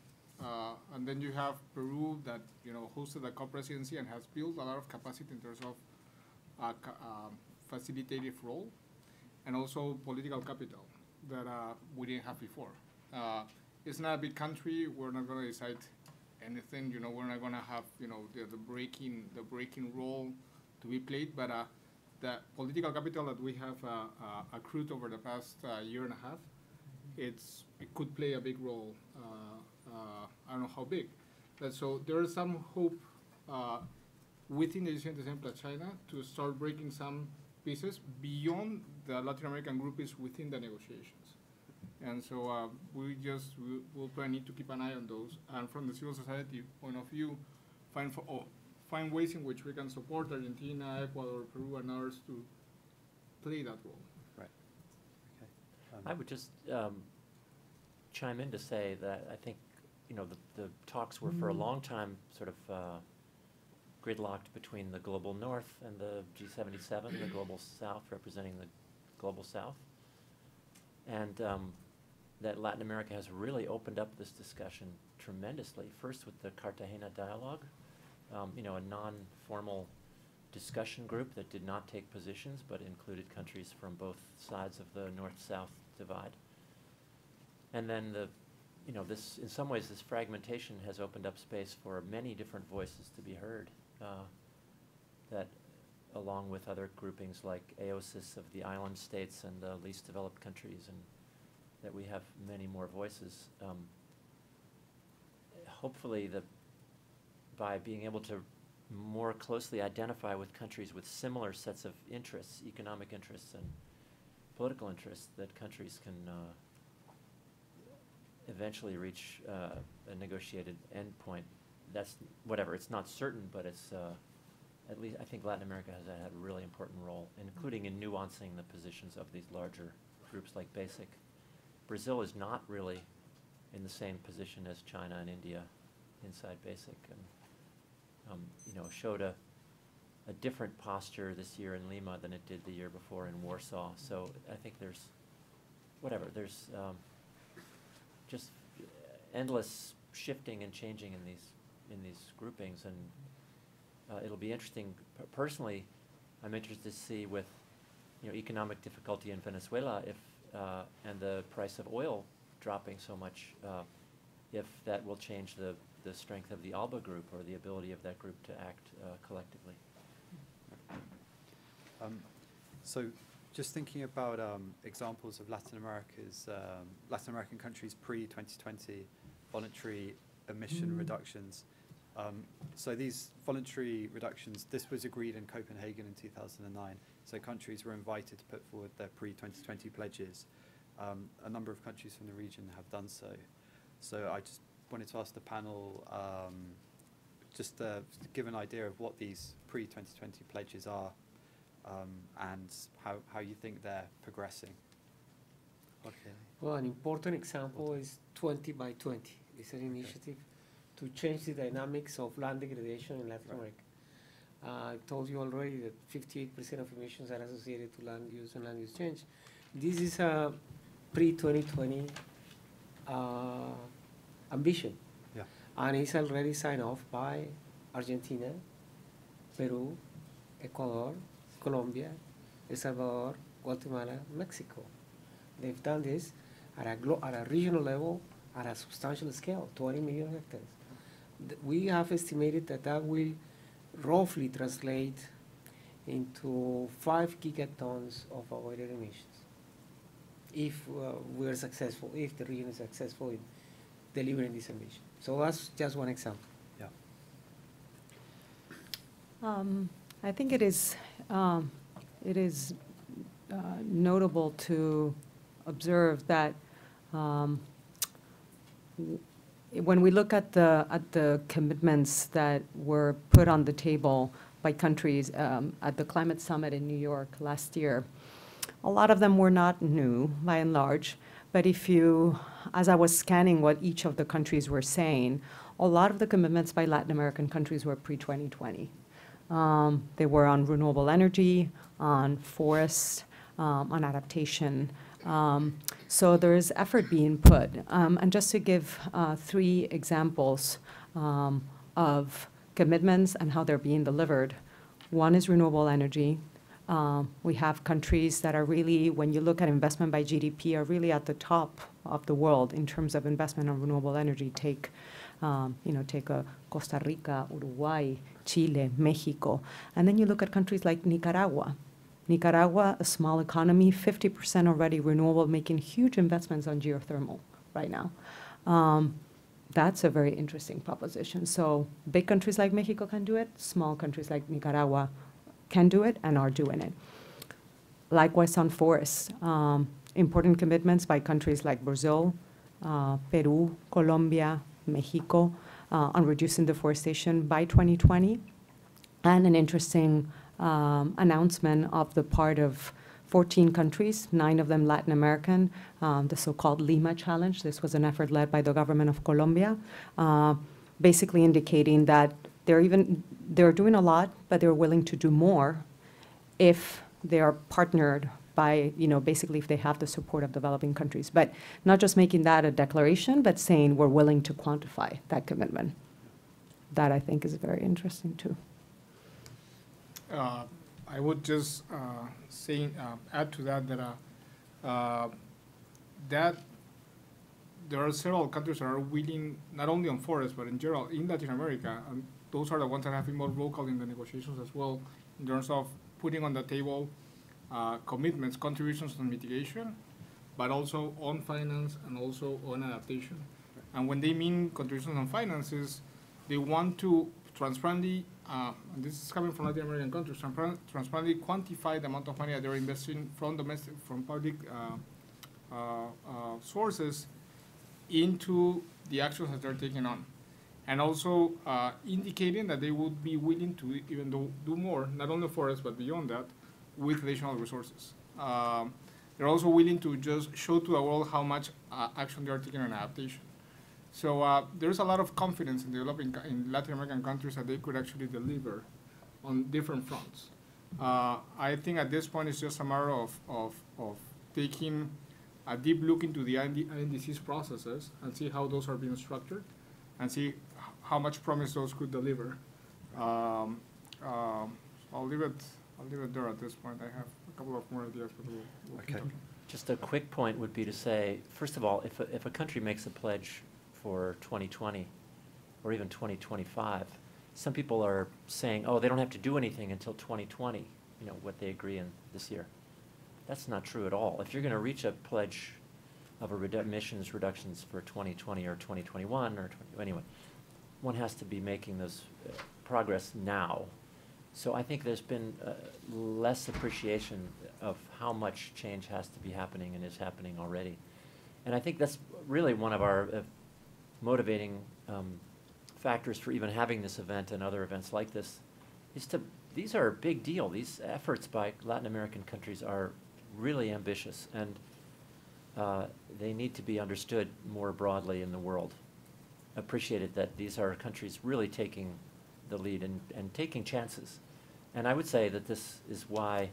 and then you have Peru that hosted a co-presidency and has built a lot of capacity in terms of facilitative role, and also political capital that we didn't have before. It's not a big country. We're not going to decide anything. We're not going to have the breaking role to be played, but the political capital that we have accrued over the past year and a half, it could play a big role. I don't know how big, but so there is some hope within the G77 plus China to start breaking some pieces beyond the Latin American group is within the negotiations. And so we'll probably need to keep an eye on those. And from the civil society point of view, find ways in which we can support Argentina, Ecuador, Peru, and others to play that role. Right. Okay. I would just chime in to say that I think the talks were for a long time sort of gridlocked between the global north and the G77, the global south representing the global south, and that Latin America has really opened up this discussion tremendously. First with the Cartagena dialogue, a non-formal discussion group that did not take positions but included countries from both sides of the north-south divide. And then this, in some ways, this fragmentation has opened up space for many different voices to be heard, that along with other groupings like AOSIS of the island states and the least developed countries, and that we have many more voices. Hopefully by being able to more closely identify with countries with similar sets of interests, economic interests and political interests, that countries can eventually reach a negotiated endpoint. That's whatever, it's not certain, but it's at least I think Latin America has had a really important role, including in nuancing the positions of these larger groups like BASIC. Brazil is not really in the same position as China and India inside BASIC, and showed a different posture this year in Lima than it did the year before in Warsaw. So I think there's just endless shifting and changing in these groupings, and it'll be interesting. Personally, I'm interested to see with economic difficulty in Venezuela and the price of oil dropping so much, if that will change the strength of the ALBA group or the ability of that group to act collectively. So just thinking about examples of Latin American countries pre-2020 voluntary emission reductions. So these voluntary reductions, this was agreed in Copenhagen in 2009. So countries were invited to put forward their pre-2020 pledges. A number of countries from the region have done so. So I just wanted to ask the panel, just to give an idea of what these pre-2020 pledges are, and how you think they're progressing. Okay. Well, an important example is 20 by 20. It's an initiative to change the dynamics of land degradation in Latin America. I told you already that 58% of emissions are associated to land use and land use change. This is a pre-2020 ambition, and it's already signed off by Argentina, Peru, Ecuador, Colombia, El Salvador, Guatemala, Mexico. They've done this at a regional level, at a substantial scale, 20 million hectares. We have estimated that will roughly translate into 5 gigatons of avoided emissions. If we're successful, if the region is successful in delivering this emission. So that's just one example. I think it is notable to observe that when we look at the commitments that were put on the table by countries at the climate summit in New York last year, a lot of them were not new by and large, but as I was scanning what each of the countries were saying, a lot of the commitments by Latin American countries were pre-2020. They were on renewable energy, on forests, on adaptation. So there is effort being put. And just to give 3 examples of commitments and how they're being delivered. One is renewable energy. We have countries that are really, when you look at investment by GDP, are really at the top of the world in terms of investment on renewable energy. Take Costa Rica, Uruguay, Chile, Mexico. And then you look at countries like Nicaragua. Nicaragua, a small economy, 50% already renewable, making huge investments on geothermal right now. That's a very interesting proposition. So big countries like Mexico can do it. Small countries like Nicaragua can do it and are doing it. Likewise on forests, important commitments by countries like Brazil, Peru, Colombia, Mexico, on reducing deforestation by 2020. And an interesting announcement of the part of 14 countries, 9 of them Latin American, the so-called Lima Challenge. This was an effort led by the government of Colombia, basically indicating that they're doing a lot, but they're willing to do more if they are partnered by, basically if they have the support of developing countries. But not just making that a declaration, but saying we're willing to quantify that commitment. That I think is very interesting too. I would just add to that that there are several countries that are willing, not only on forests, but in general in Latin America, and those are the ones that have been more vocal in the negotiations as well, in terms of putting on the table commitments, contributions on mitigation, but also on finance and also on adaptation. And when they mean contributions on finances, they want to transparently, and this is coming from Latin American countries, transparently quantify the amount of money that they're investing from public sources into the actions that they're taking on. And also indicating that they would be willing to even do more, not only for us, but beyond that, with additional resources. They're also willing to just show to the world how much action they are taking on adaptation. So there's a lot of confidence in developing in Latin American countries that they could actually deliver on different fronts. I think at this point it's just a matter of taking a deep look into the INDCs processes and see how those are being structured and see how much promise those could deliver. I'll leave it there at this point. I have a couple of more ideas, but we'll keep talking. Just a quick point would be to say, first of all, if a country makes a pledge for 2020 or even 2025, some people are saying, oh, they don't have to do anything until 2020, what they agree in this year. That's not true at all. If you're going to reach a pledge of emissions reductions for 2020 or 2021 or anyway, one has to be making those progress now. So I think there's been less appreciation of how much change has to be happening and is happening already. And I think that's really one of our motivating factors for even having this event and other events like this, is these are a big deal. These efforts by Latin American countries are really ambitious, and they need to be understood more broadly in the world. Appreciated that these are countries really taking the lead and taking chances. And I would say that this is why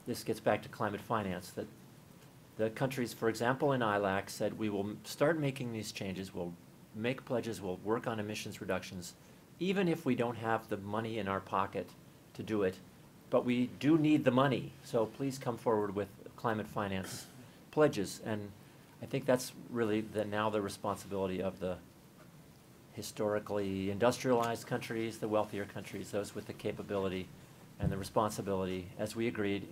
this gets back to climate finance, that the countries, for example, in ILAC said we will start making these changes, we'll make pledges, we'll work on emissions reductions, even if we don't have the money in our pocket to do it. But we do need the money, so please come forward with climate finance pledges. And I think that's really now the responsibility of the historically industrialized countries, the wealthier countries, those with the capability and the responsibility, as we agreed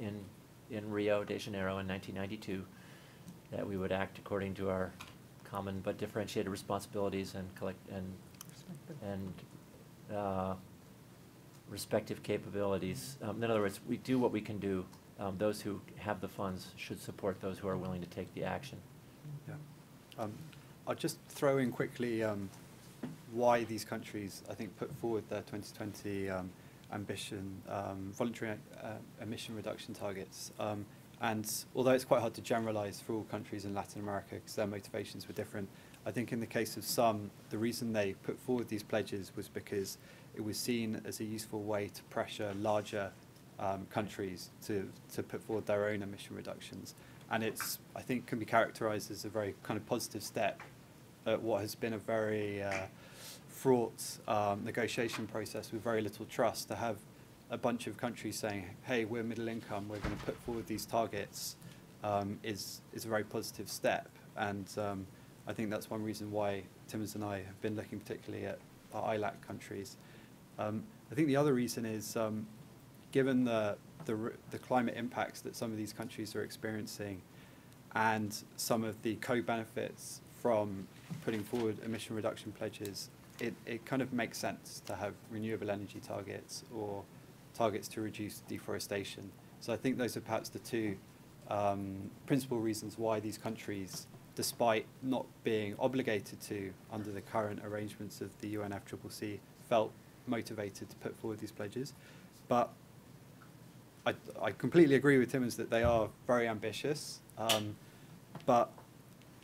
in Rio de Janeiro in 1992, that we would act according to our common but differentiated responsibilities and respective capabilities. In other words, we do what we can do. Those who have the funds should support those who are willing to take the action. Yeah. I'll just throw in quickly why these countries, I think, put forward their 2020 ambition, voluntary emission reduction targets. And although it's quite hard to generalize for all countries in Latin America because their motivations were different, I think in the case of some, the reason they put forward these pledges was because it was seen as a useful way to pressure larger countries to put forward their own emission reductions. And it's, I think, can be characterized as a very kind of positive step at what has been a very fraught negotiation process with very little trust, to have a bunch of countries saying, hey, we're middle income, we're going to put forward these targets, is a very positive step. And I think that's one reason why Timmins and I have been looking particularly at our ILAC countries. I think the other reason is, given the climate impacts that some of these countries are experiencing and some of the co-benefits from putting forward emission reduction pledges, it kind of makes sense to have renewable energy targets or targets to reduce deforestation. So I think those are perhaps the two principal reasons why these countries, despite not being obligated to under the current arrangements of the UNFCCC, felt motivated to put forward these pledges. But I completely agree with Timmins that they are very ambitious, but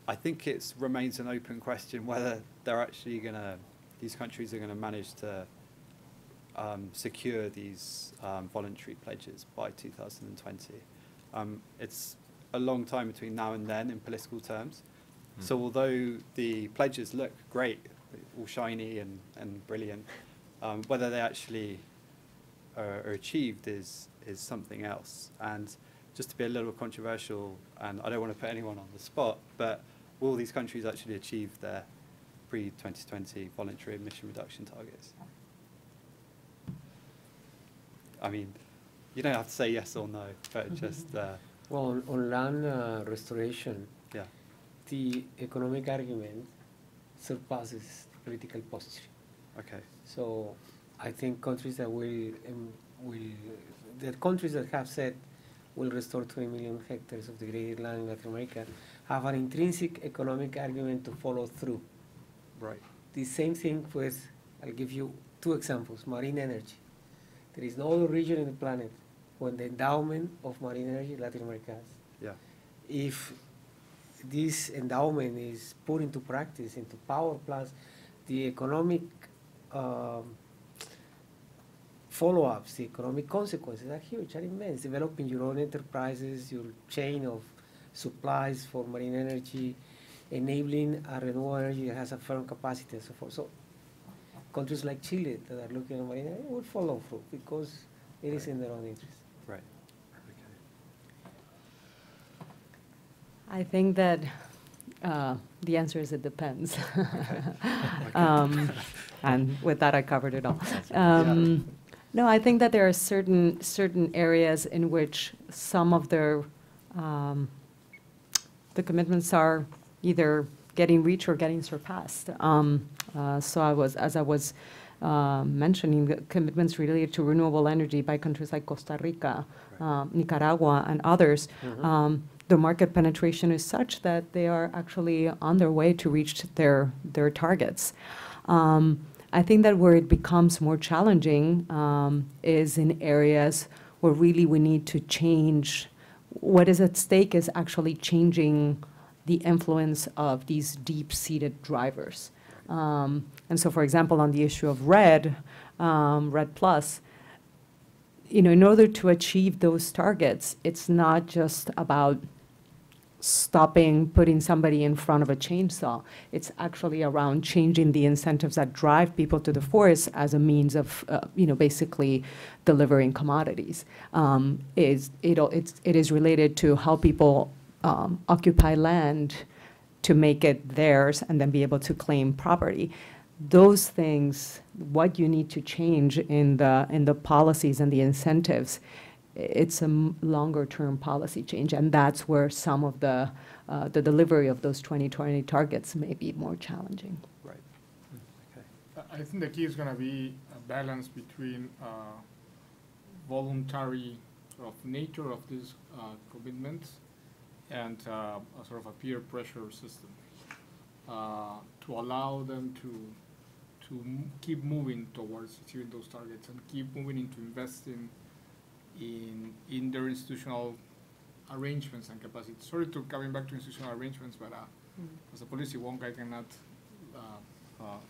I think it remains an open question whether they're actually going to, these countries are going to manage to secure these voluntary pledges by 2020. It's a long time between now and then in political terms. So although the pledges look great, all shiny and brilliant, whether they actually are achieved is something else. And just to be a little controversial, and I don't want to put anyone on the spot, but will these countries actually achieve their pre-2020 voluntary emission reduction targets? I mean, you don't have to say yes or no, but just... Well, on land restoration, yeah. The economic argument surpasses the political posture. Okay. So I think countries that the countries that have said will restore 20 million hectares of degraded land in Latin America have an intrinsic economic argument to follow through. Right. The same thing with, I'll give you two examples, marine energy. There is no other region in the planet when the endowment of marine energy Latin America has. Yeah. If this endowment is put into practice, into power plants, the economic follow-ups, the economic consequences are huge, are immense. Developing your own enterprises, your chain of supplies for marine energy, enabling a renewable energy that has a firm capacity and so forth. So countries like Chile that are looking at marine energy will follow through because it is in their own interest. Right. I think that the answer is it depends. Okay. And with that, I covered it all. Yeah. No, I think that there are certain areas in which some of the commitments are either getting reached or getting surpassed. So as I was mentioning, the commitments related to renewable energy by countries like Costa Rica, Nicaragua, and others. The market penetration is such that they are actually on their way to reach their targets. I think that where it becomes more challenging is in areas where really we need to change. What is at stake is actually changing the influence of these deep-seated drivers. And so, for example, on the issue of RED Plus, in order to achieve those targets, it's not just about putting somebody in front of a chainsaw. It's actually around changing the incentives that drive people to the forest as a means of, basically delivering commodities. It is related to how people occupy land to make it theirs and then be able to claim property. those things, what you need to change in the policies and the incentives, it's a longer-term policy change, and that's where some of the delivery of those 2020 targets may be more challenging. Right. Okay. I think the key is going to be a balance between voluntary sort of nature of these commitments and a sort of a peer pressure system to allow them to keep moving towards achieving those targets and keep moving into investing in their institutional arrangements and capacity. Sorry to coming back to institutional arrangements, but as a policy wonk, I cannot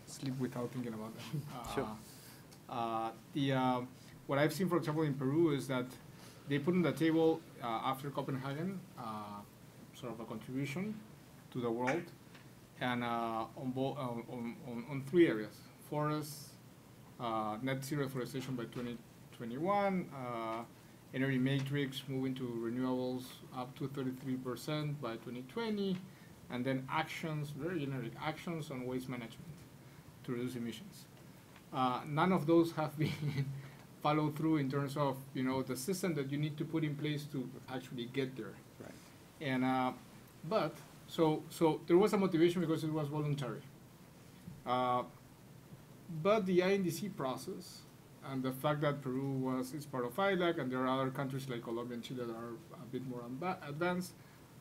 sleep without thinking about them. Sure. What I've seen, for example, in Peru is that they put on the table after Copenhagen sort of a contribution to the world, and on three areas: forests, net zero deforestation by 2021, energy matrix moving to renewables up to 33% by 2020, and then actions, very generic actions on waste management to reduce emissions. None of those have been followed through in terms of the system that you need to put in place to actually get there. Right. And but so there was a motivation because it was voluntary. But the INDC process and the fact that Peru is part of ILAC and there are other countries like Colombia and Chile that are a bit more advanced,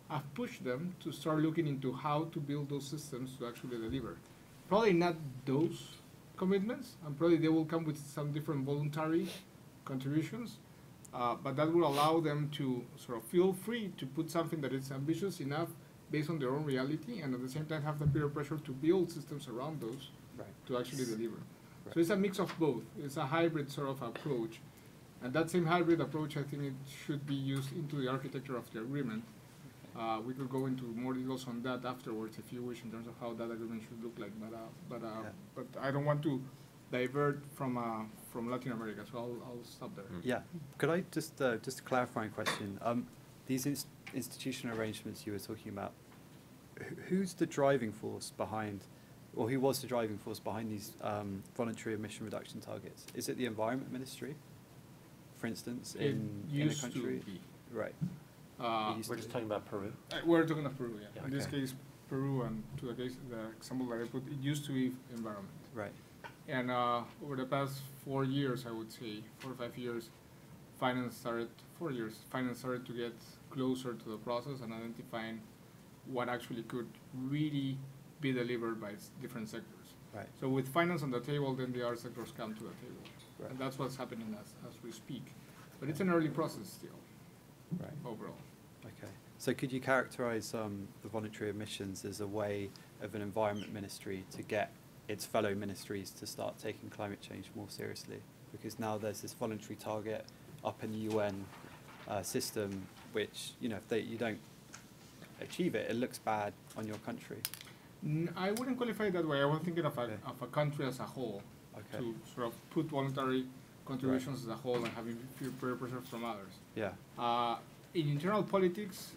have pushed them to start looking into how to build those systems to actually deliver. Probably not those commitments, and probably they will come with some different voluntary contributions, but that will allow them to sort of feel free to put something that is ambitious enough based on their own reality, and at the same time have the peer pressure to build systems around those to actually deliver. So it's a mix of both. It's a hybrid sort of approach. And that same hybrid approach, I think it should be used into the architecture of the agreement. We could go into more details on that afterwards if you wish in terms of how that agreement should look like. But I don't want to divert from Latin America, so I'll stop there. Yeah. Could I just a clarifying question? These institutional arrangements you were talking about, who's the driving force behind, or who was the driving force behind these voluntary emission reduction targets? Is it the Environment Ministry, for instance, in a country? To be. Right. We're just talking about Peru. We're talking about Peru, yeah. Yeah. In this case, Peru, and to the example that I put, it used to be environment. Right. And over the past 4 years, I would say, 4 or 5 years, finance started to get closer to the process and identifying what actually could really be delivered by different sectors. Right. So with finance on the table, then the other sectors come to the table. Right. And that's what's happening as we speak. But it's an early process still, Right. overall. Okay. So could you characterize the voluntary emissions as a way of an environment ministry to get its fellow ministries to start taking climate change more seriously? Because now there's this voluntary target up in the UN system, which, if you don't achieve it, it looks bad on your country. I wouldn't qualify it that way. I was thinking of a country as a whole, Okay. to sort of put voluntary contributions as a whole and having peer pressure from others. Yeah. In internal politics,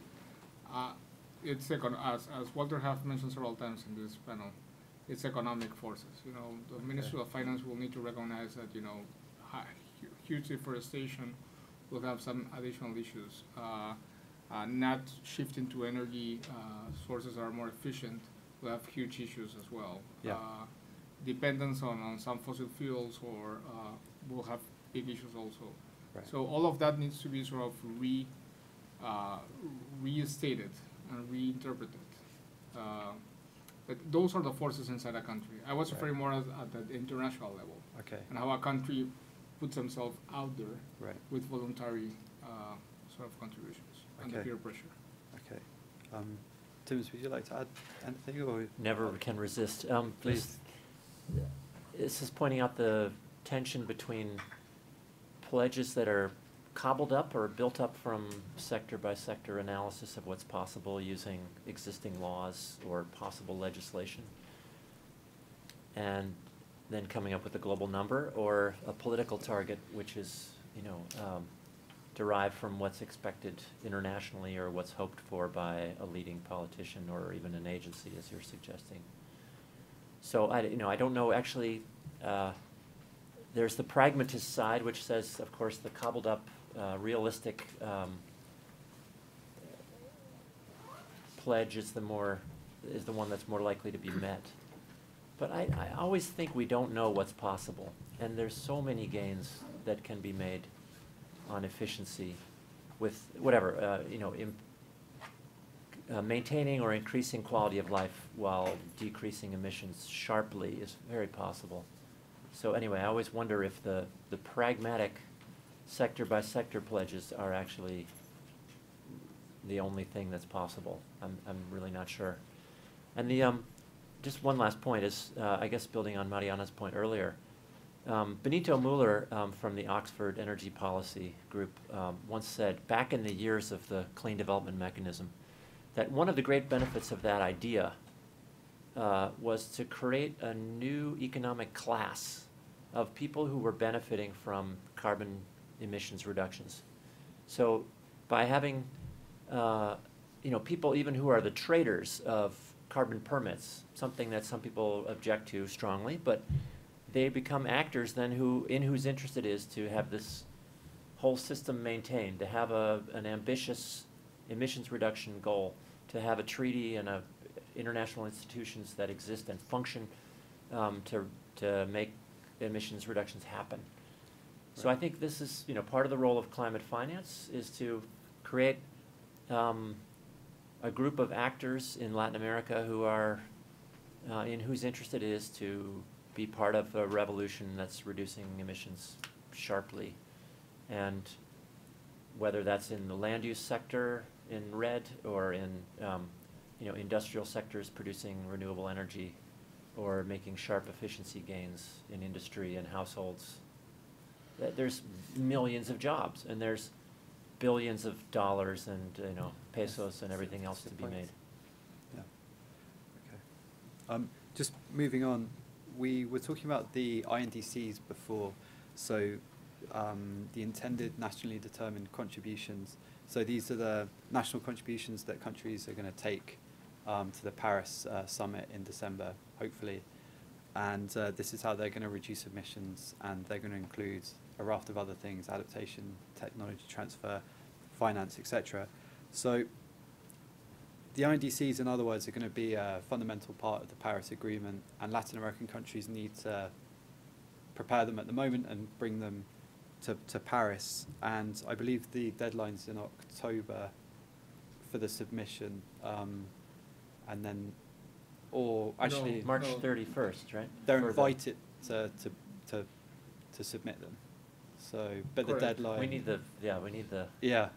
it's as Walter have mentioned several times in this panel, it's economic forces. The Ministry of Finance will need to recognize that huge deforestation will have some additional issues. Not shifting to energy sources that are more efficient will have huge issues as well. Yeah. Dependence on some fossil fuels or will have big issues also. Right. So all of that needs to be sort of restated and reinterpreted. But those are the forces inside a country. I was referring more at the international level, Okay. and how a country puts themselves out there Right. with voluntary sort of contributions and the Okay. peer pressure. Okay. Tims, would you like to add anything? Or Never can resist. Please. This is pointing out the tension between pledges that are cobbled up or built up from sector by sector analysis of what's possible using existing laws or possible legislation, and then coming up with a global number or a political target which is, derived from what's expected internationally or what's hoped for by a leading politician or even an agency, as you're suggesting. So I don't know actually. There's the pragmatist side, which says, of course, the cobbled up, realistic pledge is the one that's more likely to be met. But I always think we don't know what's possible, and there's so many gains that can be made on efficiency with whatever, maintaining or increasing quality of life while decreasing emissions sharply is very possible. So anyway, I always wonder if the pragmatic sector-by-sector pledges are actually the only thing that's possible. I'm really not sure. And the just one last point is, I guess building on Mariana's point earlier, Benito Muller from the Oxford Energy Policy Group once said, back in the years of the Clean Development Mechanism, that one of the great benefits of that idea was to create a new economic class of people who were benefiting from carbon emissions reductions. So by having people even who are the traders of carbon permits, something that some people object to strongly, but they become actors then in whose interest it is to have this whole system maintained, to have an ambitious emissions reduction goal, to have a treaty and international institutions that exist and function to make emissions reductions happen. Right. So I think this is part of the role of climate finance is to create a group of actors in Latin America who are in whose interest it is to be part of a revolution that's reducing emissions sharply, and whether that's in the land use sector in red or in industrial sectors producing renewable energy or making sharp efficiency gains in industry and households. There's millions of jobs and there's billions of dollars and pesos and everything else to be made. Yeah. Okay. Just moving on, we were talking about the INDCs before, so the intended nationally determined contributions. So these are the national contributions that countries are going to take to the Paris summit in December, hopefully. And this is how they're going to reduce emissions, and they're going to include a raft of other things: adaptation, technology transfer, finance, etc. So the INDCs, in other words, are going to be a fundamental part of the Paris Agreement, and Latin American countries need to prepare them at the moment and bring them to Paris. And I believe the deadline's in October for the submission, and then, or actually March 31st, right? They're invited to submit them. So, but Correct. the deadline. We need the Yeah.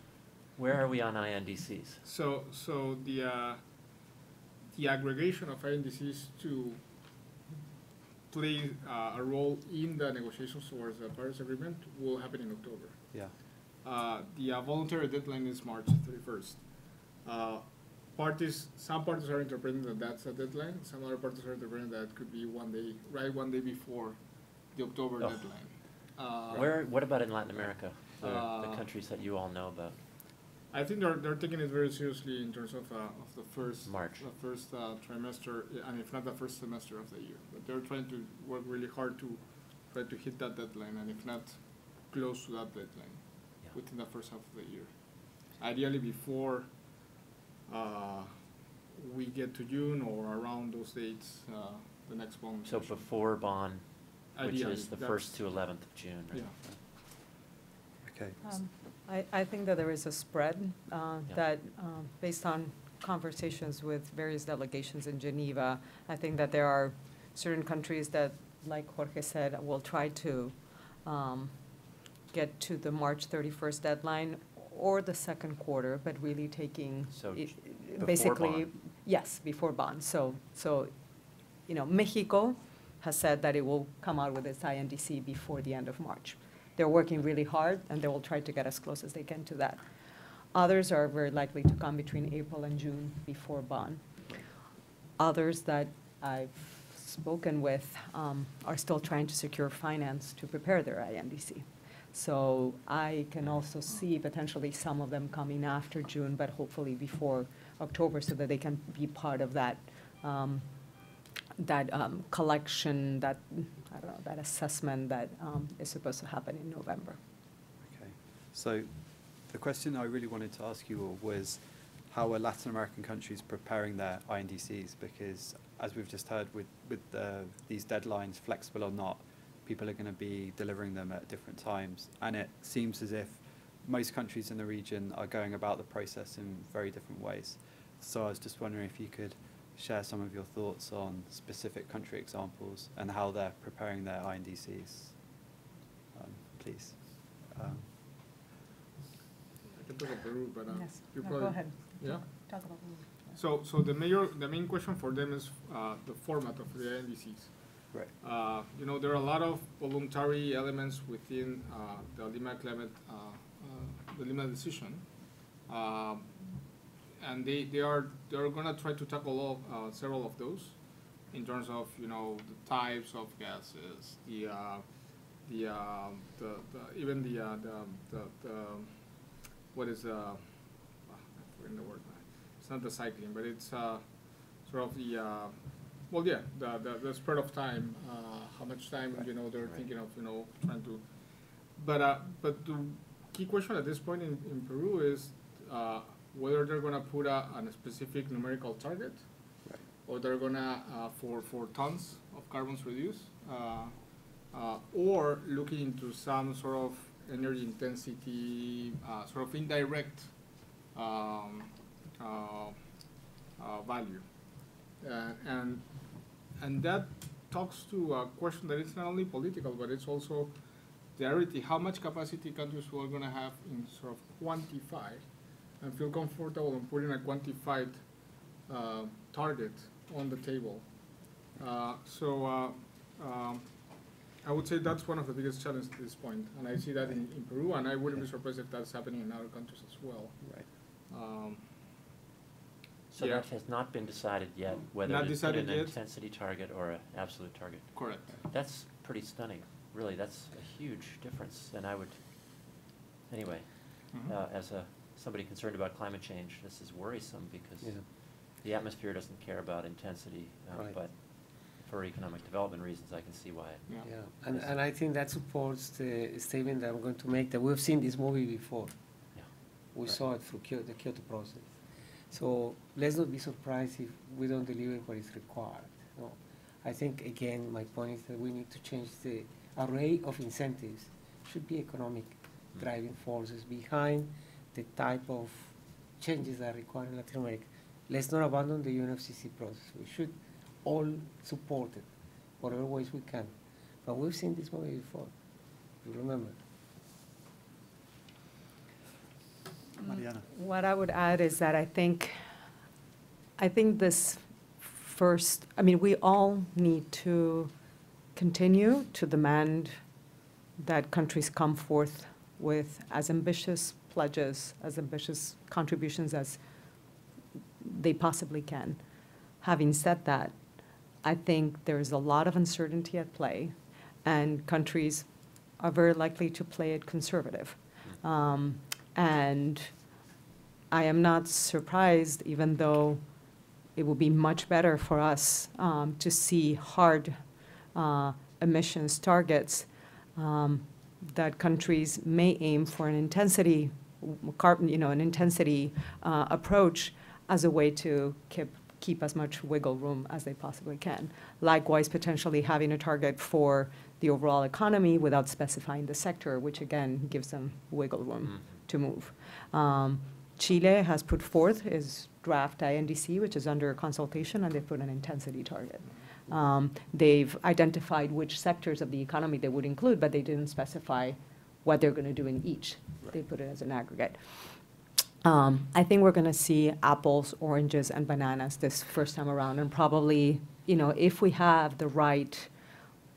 Where are we on INDCs? So the aggregation of INDCs to play a role in the negotiations towards the Paris Agreement will happen in October. Yeah. The voluntary deadline is March 31st. Some parties are interpreting that that's a deadline. Some other parties are interpreting that it could be one day before the October deadline. Right. What about in Latin America? The countries that you all know about. I think they're taking it very seriously in terms of the first trimester, and if not the first semester of the year. But they're trying to work really hard to try to hit that deadline, and if not, close to that deadline within the first half of the year. Ideally before we get to June or around those dates, the next bond. So before Bonn, which Ideally, is the 1st to 11th of June. Right? Yeah. Okay. I think that there is a spread that, based on conversations with various delegations in Geneva, I think that there are certain countries that, like Jorge said, will try to get to the March 31st deadline or the second quarter, but really taking So basically, Bonn. yes, before Bonn. So Mexico has said that it will come out with its INDC before the end of March. They're working really hard, and they will try to get as close as they can to that. Others are very likely to come between April and June before Bonn. Others that I've spoken with are still trying to secure finance to prepare their INDC. So I can also see potentially some of them coming after June, but hopefully before October, so that they can be part of that collection, that, I don't know, that assessment that is supposed to happen in November. Okay. So the question I really wanted to ask you all was, how are Latin American countries preparing their INDCs? Because as we've just heard, with these deadlines, flexible or not, people are going to be delivering them at different times. And it seems as if most countries in the region are going about the process in very different ways. So I was just wondering if you could share some of your thoughts on specific country examples and how they're preparing their INDCs, please. I can talk about Peru, but Yes. you No, probably... go ahead. Yeah? Talk about So the main question for them is the format of the INDCs. Right. You know, there are a lot of voluntary elements within the Lima the Lima decision, and they are going to try to tackle several of those, in terms of, you know, the types of gases, even the what is I'm forgetting the word. It's not the cycling, but it's sort of the well, yeah, the spread of time, how much time, you know, they're thinking of, you know, trying to, but the key question at this point in Peru is whether they're going to put a specific numerical target, or they're going to for tons of carbons reduced, or looking into some sort of energy intensity, sort of indirect value, and that talks to a question that is not only political, but it's also the reality. How much capacity countries are going to have in sort of quantify and feel comfortable in putting a quantified target on the table. I would say that's one of the biggest challenges at this point, and I see that in Peru, and I wouldn't be surprised if that's happening in other countries as well. Right. So that has not been decided yet, whether Not to put decided an yet. intensity target or an absolute target. Correct. That's pretty stunning, really. That's a huge difference, and I would, anyway, as somebody concerned about climate change, this is worrisome because the atmosphere doesn't care about intensity, but for economic development reasons, I can see why. And I think that supports the statement that I'm going to make, that we've seen this movie before. Yeah. We saw it through the Kyoto process. So let's not be surprised if we don't deliver what is required. No. I think, again, my point is that we need to change the array of incentives. Should be economic driving forces behind the type of changes that are required in Latin America. Let's not abandon the UNFCCC process. We should all support it, whatever ways we can. But we've seen this movie before, you remember. Mariana. What I would add is that I think this first, I mean, we all need to continue to demand that countries come forth with as ambitious pledges, as ambitious contributions as they possibly can. Having said that, I think there's a lot of uncertainty at play, and countries are very likely to play it conservative. And I am not surprised, even though it would be much better for us to see hard emissions targets, that countries may aim for an intensity, an intensity approach as a way to keep as much wiggle room as they possibly can. Likewise, potentially having a target for the overall economy without specifying the sector, which again gives them wiggle room to move. Chile has put forth its draft INDC, which is under consultation, and they put an intensity target. They've identified which sectors of the economy they would include, but they didn't specify what they're going to do in each. They put it as an aggregate. I think we're going to see apples, oranges, and bananas this first time around, and probably, if we have the right,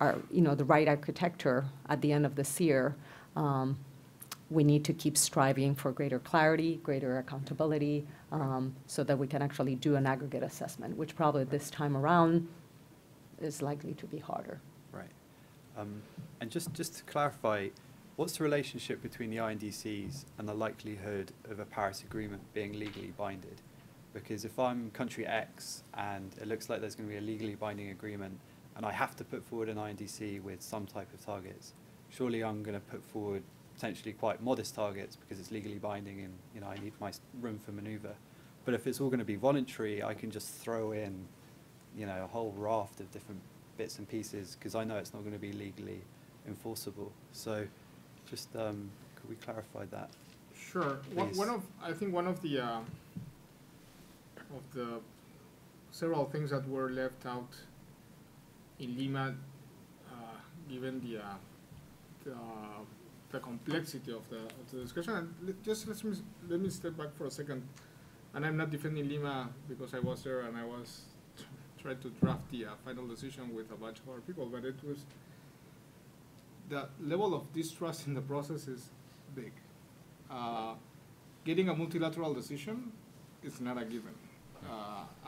the right architecture at the end of this year, we need to keep striving for greater clarity, greater accountability, so that we can actually do an aggregate assessment, which probably this time around is likely to be harder. Right. And just to clarify, what's the relationship between the INDCs and the likelihood of a Paris Agreement being legally binded? Because if I'm country X and it looks like there's going to be a legally binding agreement and I have to put forward an INDC with some type of targets, surely I'm going to put forward potentially quite modest targets because it's legally binding and, you know, I need my room for maneuver. But if it's all going to be voluntary, I can just throw in, you know, a whole raft of different bits and pieces because I know it's not going to be legally enforceable. So just could we clarify that? Sure. I think one of the several things that were left out in Lima, given the complexity of the discussion. And just let me step back for a second. And I'm not defending Lima because I was there and I was trying to draft the final decision with a bunch of other people, but it was the level of distrust in the process is big. Getting a multilateral decision is not a given.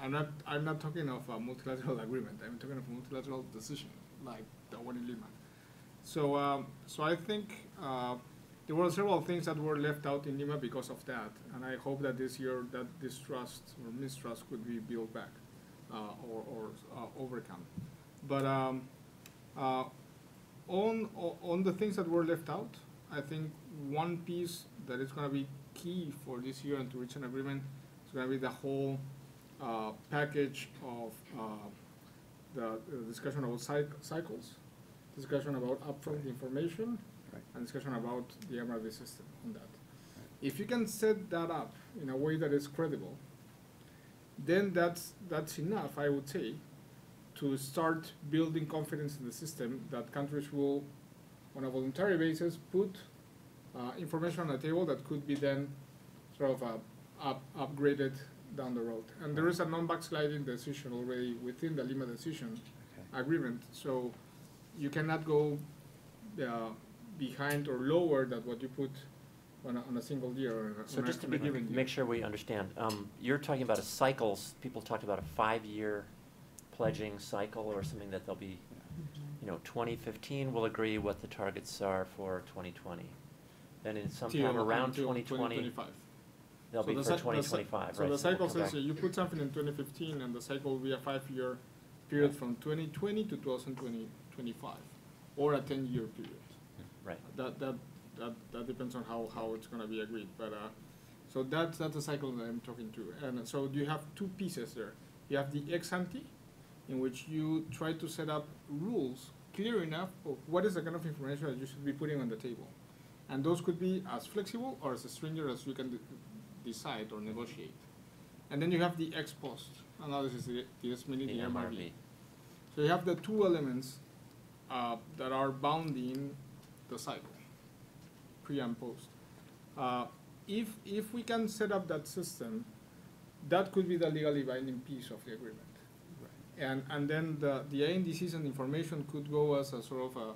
I'm not talking of a multilateral agreement. I'm talking of a multilateral decision, like the one in Lima. So I think there were several things that were left out in Lima because of that, and I hope that this year that distrust or mistrust could be built back or overcome. But on the things that were left out, I think one piece that is going to be key for this year and to reach an agreement is going to be the whole package of the discussion about cycles, discussion about upfront information, and discussion about the MRV system on that. If you can set that up in a way that is credible, then that's enough, I would say, to start building confidence in the system that countries will, on a voluntary basis, put information on the table that could be then sort of upgraded down the road. And there is a non-backsliding decision already within the Lima decision agreement, so you cannot go behind or lower than what you put on a single year. Or so just to make sure we understand, you're talking about a cycles, people talked about a 5-year pledging cycle or something that they'll be, you know, 2015 we'll agree what the targets are for 2020. Then in sometime around 2020, they'll be for 2025, right? So the cycle says you put something in 2015 and the cycle will be a 5-year period from 2020 to 2025 or a 10-year period. Right. That depends on how it's going to be agreed. But so that's the cycle that I'm talking to. And so you have two pieces there. You have the ex ante, in which you try to set up rules clear enough of what is the kind of information that you should be putting on the table. And those could be as flexible or as stringent as you can decide or negotiate. And then you have the ex post analysis, the MRV. So you have the two elements that are bounding the cycle, pre and post. If we can set up that system, that could be the legally binding piece of the agreement. Right. And then the INDCs and information could go as a sort of a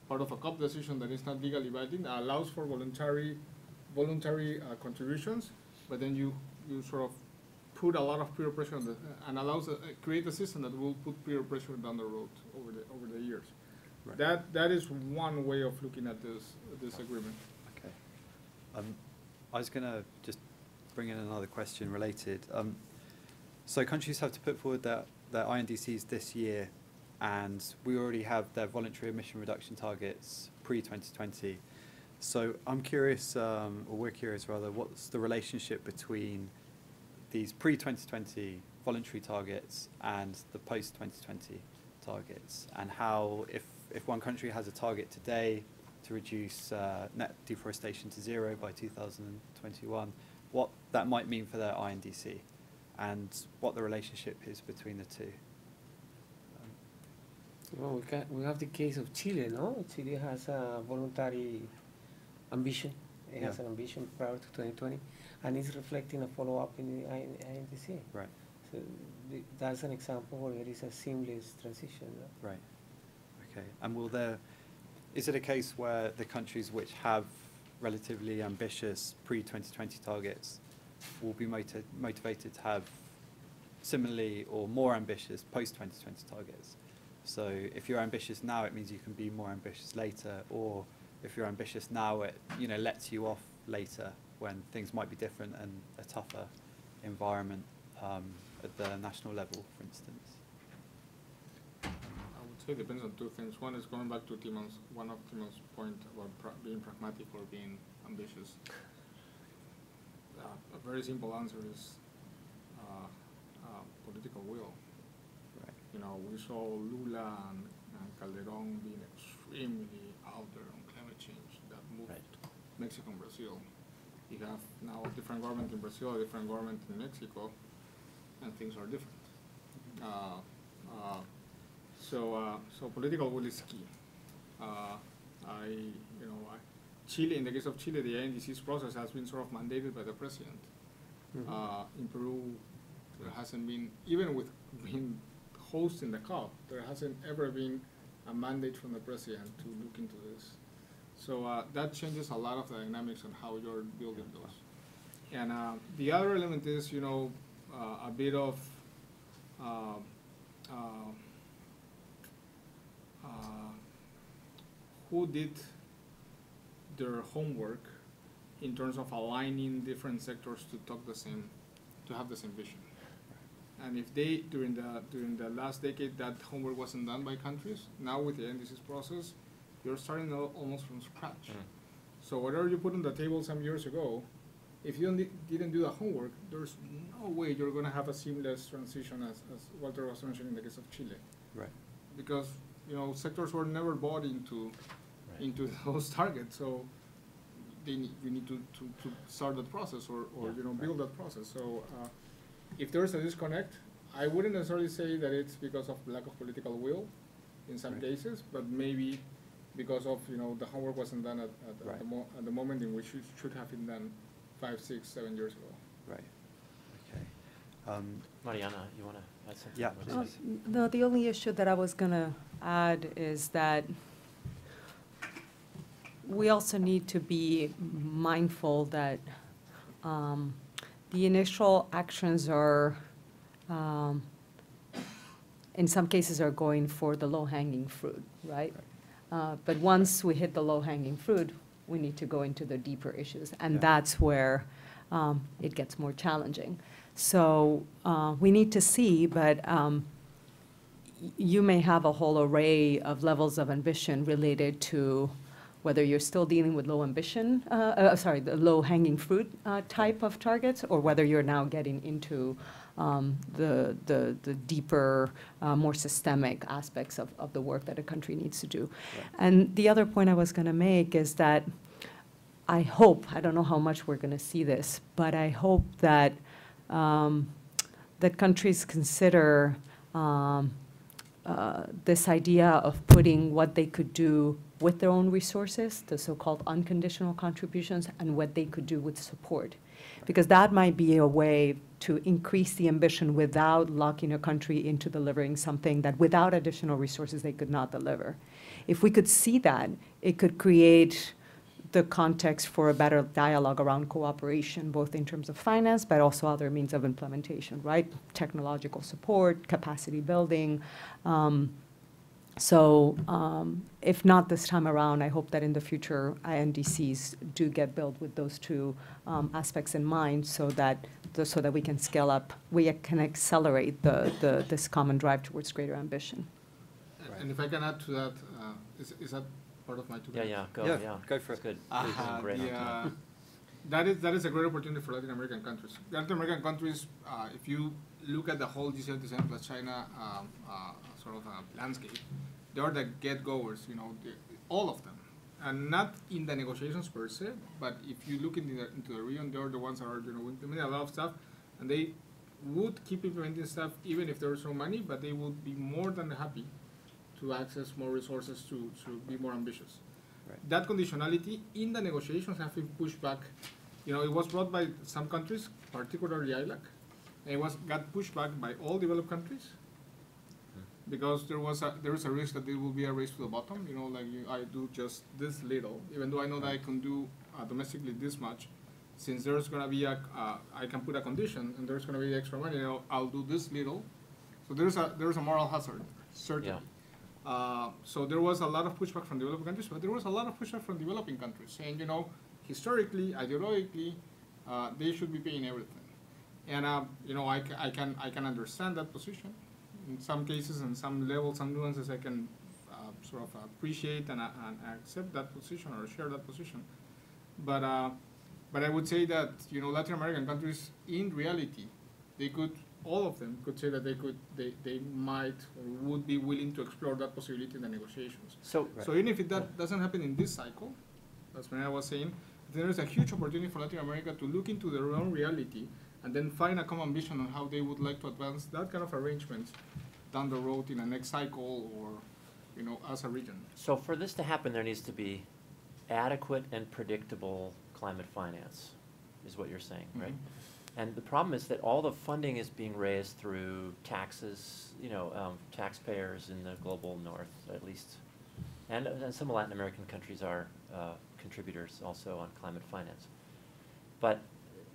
part of a COP decision that is not legally binding, that allows for voluntary contributions, but then you sort of put a lot of peer pressure on and allows create a system that will put peer pressure down the road over the years. Right. That is one way of looking at this agreement. Okay. I was going to just bring in another question related. So countries have to put forward their INDCs this year, and we already have their voluntary emission reduction targets pre-2020. So I'm curious, or we're curious rather, what's the relationship between these pre-2020 voluntary targets and the post-2020 targets, and how, if one country has a target today to reduce net deforestation to 0 by 2021, what that might mean for their INDC, and what the relationship is between the two. Well, we have the case of Chile, no? Chile has a voluntary ambition. It has an ambition prior to 2020, and it's reflecting a follow-up in the INDC. Right. So that's an example where there is a seamless transition. No? Right. Okay. And is it a case where the countries which have relatively ambitious pre-2020 targets will be motivated to have similarly or more ambitious post-2020 targets? So if you're ambitious now, it means you can be more ambitious later, or if you're ambitious now, it lets you off later when things might be different and a tougher environment at the national level, for instance? I would say it depends on two things. One is going back to one of Timon's point about being pragmatic or being ambitious. A very simple answer is political will. Right. You know, we saw Lula and Calderon being extremely out there on climate change that moved Mexico and Brazil. You have now a different government in Brazil, a different government in Mexico, and things are different. So political will is key. Chile, in the case of Chile, the INDCs process has been sort of mandated by the president. In Peru, there hasn't been, even with being hosting the COP, there hasn't ever been a mandate from the president to look into this. So that changes a lot of the dynamics on how you're building those. And the other element is, a bit of who did their homework in terms of aligning different sectors to have the same vision. And if they, during the last decade, that homework wasn't done by countries, now with the INDCs process, you're starting almost from scratch. So whatever you put on the table some years ago, if you didn't do the homework, there's no way you're going to have a seamless transition, as Walter was mentioning in the case of Chile. Right. Because sectors were never bought into those targets, so you need to start that process or build that process. So if there's a disconnect, I wouldn't necessarily say that it's because of lack of political will in some cases, but maybe because of the homework wasn't done at the moment in which it should have been done 5, 6, 7 years ago. Right. Okay. Mariana, you want to add something? Yeah, please. No, the only issue that I was going to add is that we also need to be mindful that the initial actions are, in some cases, are going for the low-hanging fruit, right? But once we hit the low-hanging fruit, we need to go into the deeper issues, and that's where it gets more challenging. So we need to see, but you may have a whole array of levels of ambition related to whether you're still dealing with the low-hanging fruit type of targets, or whether you're now getting into the deeper, more systemic aspects of the work that a country needs to do. Right. And the other point I was going to make is that I hope, I don't know how much we're going to see this, but I hope that that countries consider this idea of putting what they could do with their own resources, the so-called unconditional contributions, and what they could do with support. Because that might be a way to increase the ambition without locking a country into delivering something that without additional resources they could not deliver. If we could see that, it could create the context for a better dialogue around cooperation, both in terms of finance, but also other means of implementation, right? Technological support, capacity building. If not this time around, I hope that in the future INDCs do get built with those two aspects in mind, so that we can scale up, we can accelerate this common drive towards greater ambition. And if I can add to that, is that part of my 2 minutes? Go for it. Good. Great. That is a great opportunity for Latin American countries. Latin American countries, if you look at the whole G77 plus China sort of landscape, they are the get-goers, all of them. And not in the negotiations per se, but if you look into the region, they are the ones that are implementing a lot of stuff, and they would keep implementing stuff even if there is no money, but they would be more than happy to access more resources to be more ambitious. Right. That conditionality in the negotiations have been pushed back. It was brought by some countries, particularly ILAC, and it got pushed back by all developed countries, because there is a risk that it will be a race to the bottom. I do just this little, even though I know that I can do domestically this much. Since there's going to be I can put a condition, and there's going to be extra money, I'll do this little. So there's a moral hazard, certainly. Yeah. So there was a lot of pushback from developing countries, but there was a lot of pushback from developing countries saying, historically, ideologically, they should be paying everything. And you know, I can understand that position. In some cases, in some levels, some nuances, I can sort of appreciate and accept that position or share that position. But I would say that, you know, Latin American countries, in reality, they could, all of them could say that they might or would be willing to explore that possibility in the negotiations. So, So even if that doesn't happen in this cycle, that's what I was saying, there is a huge opportunity for Latin America to look into their own reality and then find a common vision on how they would like to advance that kind of arrangement down the road in the next cycle or, you know, as a region. so for this to happen, there needs to be adequate and predictable climate finance, is what you're saying, right? Mhm. And the problem is that all the funding is being raised through taxes, you know, taxpayers in the global north, at least. And some Latin American countries are contributors also on climate finance. But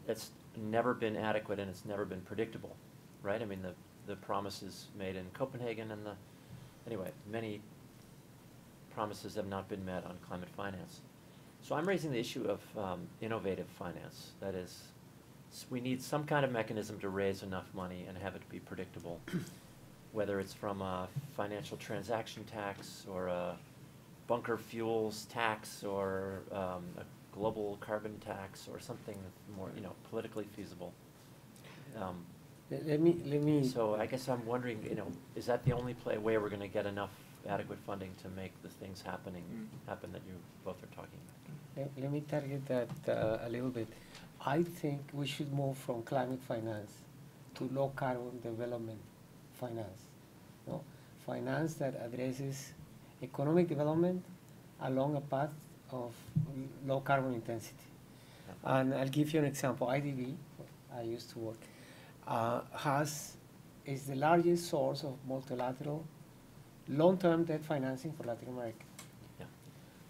it's never been adequate and it's never been predictable, right? I mean, the promises made in Copenhagen and anyway, many promises have not been met on climate finance. So I'm raising the issue of innovative finance. That is, we need some kind of mechanism to raise enough money and have it be predictable, whether it's from a financial transaction tax or a bunker fuels tax or a global carbon tax or something more, you know, politically feasible. Let me. So I guess I'm wondering, you know, is that the only way we're going to get enough adequate funding to make the things happen that you both are talking about? Let me target that a little bit. I think we should move from climate finance to low carbon development finance. No? Finance that addresses economic development along a path of low carbon intensity. And I'll give you an example. IDB, I used to work, is the largest source of multilateral long-term debt financing for Latin America. Yeah.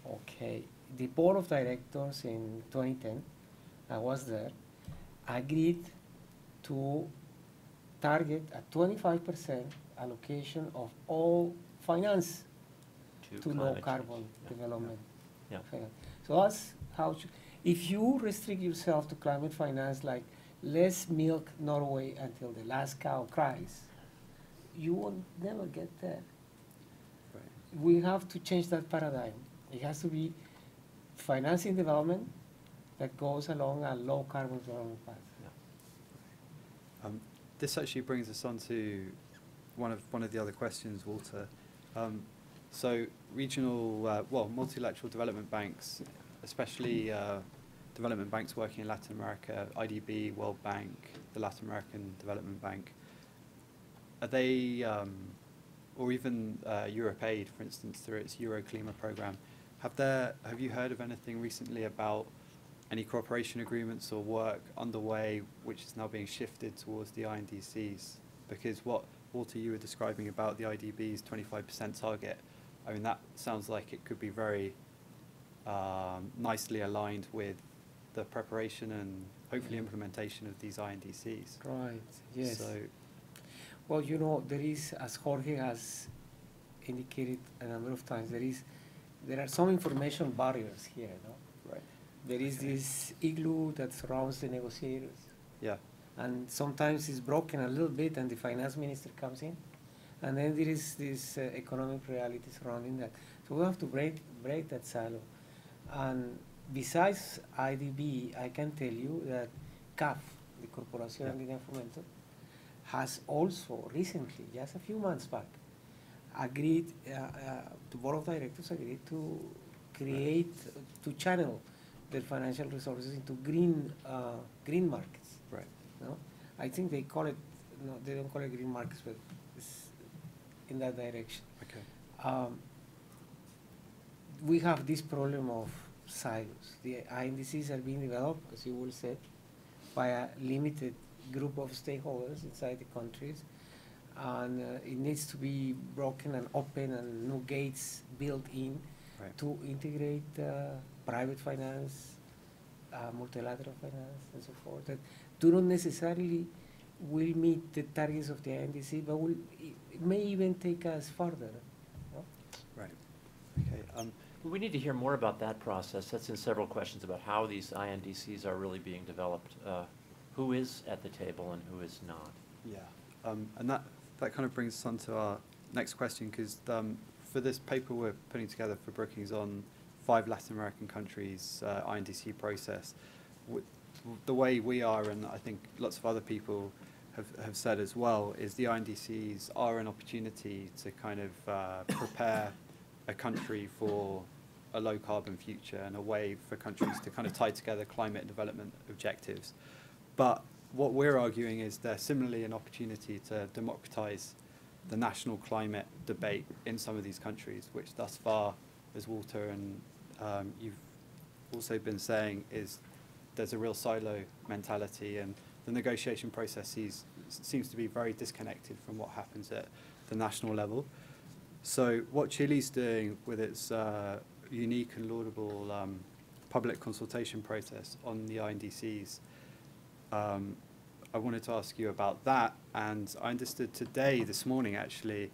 Okay. The board of directors in 2010, I was there, agreed to target a 25% allocation of all finance to low climate carbon change. development. Yeah. Finance. So that's how, if you restrict yourself to climate finance, like let's milk Norway until the last cow cries, you will never get there. Right. We have to change that paradigm. It has to be financing development that goes along a low carbon development path. This actually brings us on to one of the other questions, Walter. So regional, multilateral development banks, especially development banks working in Latin America, IDB, World Bank, the Latin American Development Bank, are they, or even EuropeAid, for instance, through its Euroclima program, have you heard of anything recently about any cooperation agreements or work underway which is now being shifted towards the INDCs? Because what, Walter, you were describing about the IDB's 25% target, I mean, that sounds like it could be very nicely aligned with the preparation and hopefully implementation of these INDCs. Right, yes. So, well, you know, there is, as Jorge has indicated a number of times, there are some information barriers here, no? right. There is this igloo that surrounds the negotiators. Yeah. And sometimes it's broken a little bit and the finance minister comes in. And then there is this economic reality surrounding that. So we have to break that silo. And besides IDB, I can tell you that CAF, the Corporación Andina de Fomento, has also recently, just a few months back, agreed, the board of directors agreed to create, to channel their financial resources into green markets. Right. No? I think they call it, no, they don't call it green markets, but it's in that direction. Okay. We have this problem of silos. The INDCs are being developed, as you will say, by a limited group of stakeholders inside the countries, and it needs to be broken and open and new gates built in Right. to integrate private finance, multilateral finance, and so forth, that do not necessarily will meet the targets of the INDC, but it may even take us further. No? Right. Okay. We need to hear more about that process. That's in several questions about how these INDCs are really being developed. who is at the table and who is not. Yeah, and that kind of brings us on to our next question, because for this paper we're putting together for Brookings on 5 Latin American countries' INDC process, the way we are, and I think lots of other people have said as well, is the INDCs are an opportunity to kind of prepare a country for a low carbon future and a way for countries to kind of tie together climate and development objectives. But what we're arguing is they're similarly an opportunity to democratize the national climate debate in some of these countries, which thus far, as Walter and you've also been saying, is there's a real silo mentality, and the negotiation process seems to be very disconnected from what happens at the national level. So what Chile's doing with its unique and laudable public consultation process on the INDCs, I wanted to ask you about that. And I understood today, this morning actually,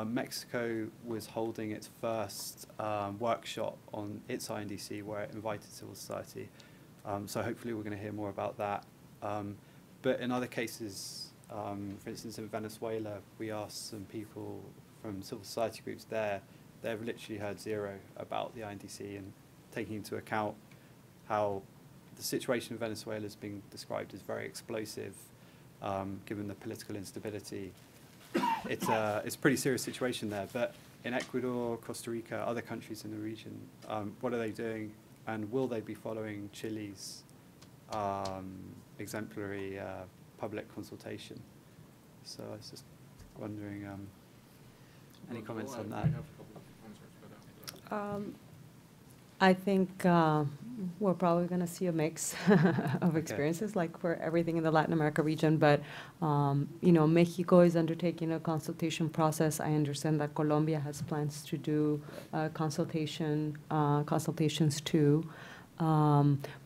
Mexico was holding its first workshop on its INDC where it invited civil society. So hopefully we're going to hear more about that. But in other cases, for instance, in Venezuela, we asked some people from civil society groups there. They've literally heard zero about the INDC, and taking into account how the situation in Venezuela is being described as very explosive, given the political instability. It's a pretty serious situation there. But in Ecuador, Costa Rica, other countries in the region, what are they doing, and will they be following Chile's exemplary public consultation? So I was just wondering, any comments on that? I think we're probably going to see a mix of experiences, like for everything in the Latin America region. But you know, Mexico is undertaking a consultation process. I understand that Colombia has plans to do consultations too.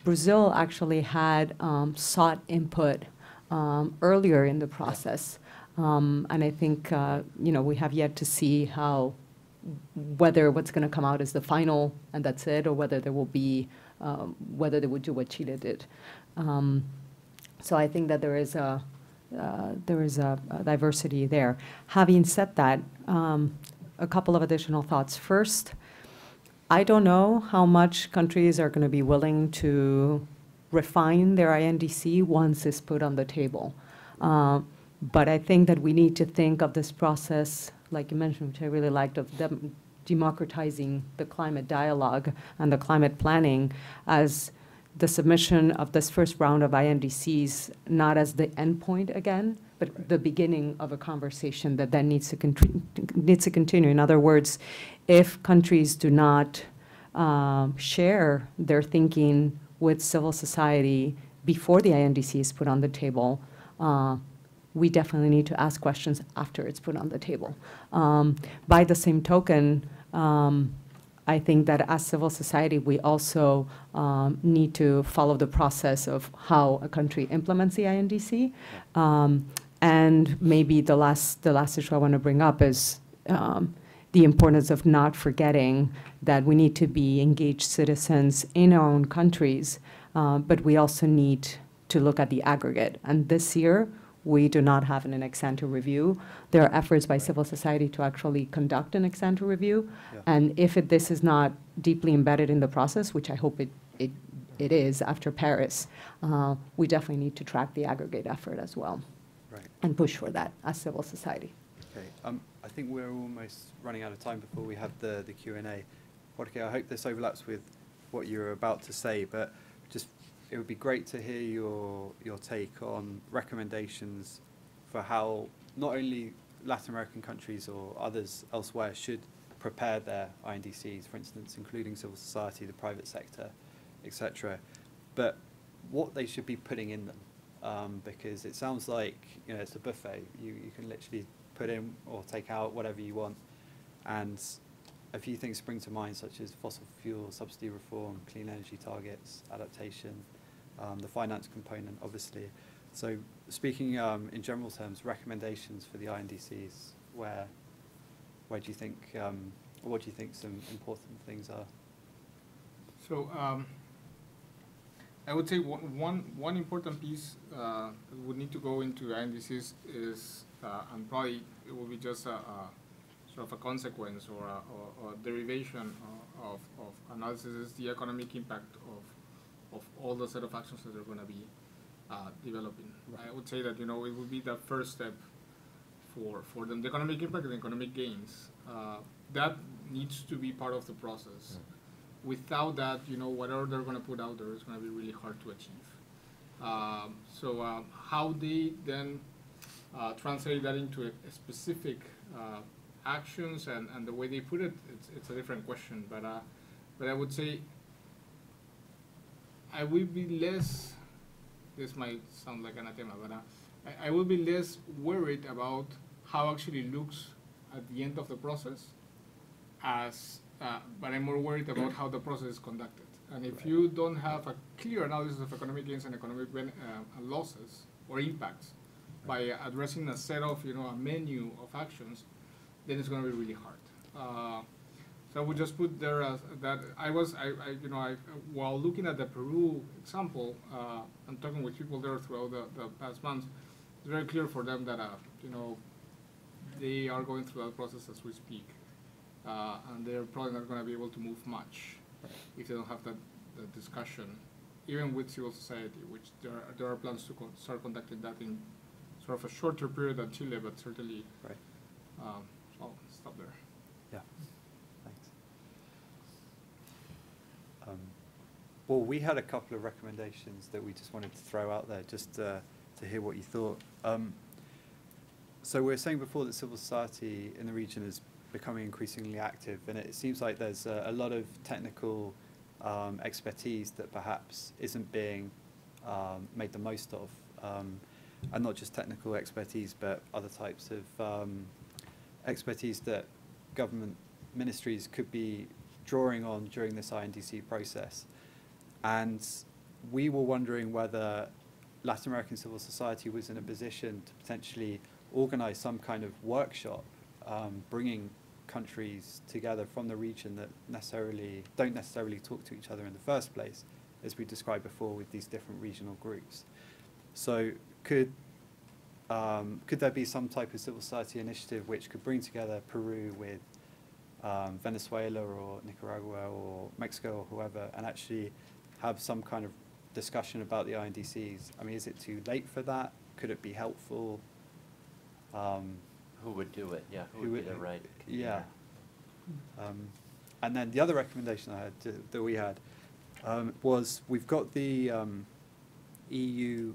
Brazil actually had sought input earlier in the process, and I think you know, we have yet to see how, whether what's going to come out is the final and that's it, or whether there will be, whether they would do what Chile did. So I think that there is a diversity there. Having said that, a couple of additional thoughts. First, I don't know how much countries are going to be willing to refine their INDC once it's put on the table. But I think that we need to think of this process, like you mentioned, which I really liked, of democratizing the climate dialogue and the climate planning as the submission of this first round of INDCs, not as the endpoint again, but the beginning of a conversation that then needs to continue. In other words, if countries do not share their thinking with civil society before the INDC is put on the table, we definitely need to ask questions after it's put on the table. By the same token, I think that as civil society, we also need to follow the process of how a country implements the INDC. And maybe the last issue I want to bring up is the importance of not forgetting that we need to be engaged citizens in our own countries, but we also need to look at the aggregate. And this year, we do not have an ex-ante review. There are efforts by civil society to actually conduct an ex-ante review. Yeah. And if this is not deeply embedded in the process, which I hope it is after Paris, we definitely need to track the aggregate effort as well. Right. And push for that as civil society. Okay. I think we're almost running out of time before we have the Q&A. Jorge, I hope this overlaps with what you're about to say, but just it would be great to hear your take on recommendations for how not only Latin American countries or others elsewhere should prepare their INDCs, for instance, including civil society, the private sector, etc., but what they should be putting in them, because it sounds like, you know, it's a buffet. You can literally put in or take out whatever you want, and a few things spring to mind, such as fossil fuel subsidy reform, clean energy targets, adaptation, the finance component, obviously. So speaking in general terms, recommendations for the INDCs, where do you think, or what do you think some important things are? So I would say one important piece that would need to go into INDCs is, and probably it will be just a sort of a consequence or a derivation of analysis, is the economic impact of all the set of actions that they're going to be developing. Right. I would say that, you know, it would be the first step for them. The economic impact and economic gains, that needs to be part of the process. Without that, you know, whatever they're going to put out there is going to be really hard to achieve. So how they then translate that into a specific actions and the way they put it, it's a different question. But I would say I will be less, this might sound like anathema, but I will be less worried about how actually looks at the end of the process, but I'm more worried about how the process is conducted. And if you don't have a clear analysis of economic gains and economic losses or impacts by addressing a set of, you know, a menu of actions, then it's going to be really hard. So I would just put there that while looking at the Peru example and talking with people there throughout the past months, it's very clear for them that you know, they are going through that process as we speak, and they're probably not going to be able to move much if they don't have that discussion, even with civil society, which there are plans to start conducting that in sort of a shorter period than Chile, but certainly. Right. So I'll stop there. Yeah. Thanks. Well, we had a couple of recommendations that we just wanted to throw out there, just to hear what you thought. So we were saying before that civil society in the region is becoming increasingly active, and it seems like there's a lot of technical expertise that perhaps isn't being made the most of, and not just technical expertise, but other types of expertise that government ministries could be drawing on during this INDC process. And we were wondering whether Latin American civil society was in a position to potentially organize some kind of workshop, bringing countries together from the region that don't necessarily talk to each other in the first place, as we described before with these different regional groups. So could there be some type of civil society initiative which could bring together Peru with Venezuela or Nicaragua or Mexico or whoever, and actually have some kind of discussion about the INDCs? I mean, is it too late for that? Could it be helpful? Who would do it? Yeah, who would be the right convener? Yeah. And then the other recommendation I had that we had was we've got the EU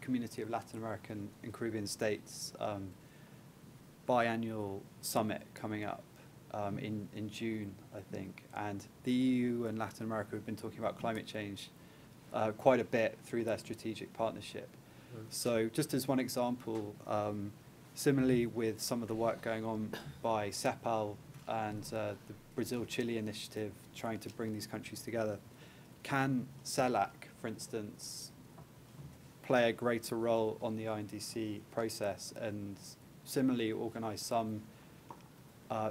Community of Latin American and Caribbean States biannual summit coming up in June, I think. And the EU and Latin America have been talking about climate change quite a bit through their strategic partnership. So just as one example, similarly with some of the work going on by CEPAL and the Brazil-Chile initiative trying to bring these countries together, can CELAC, for instance, play a greater role on the INDC process and similarly organize some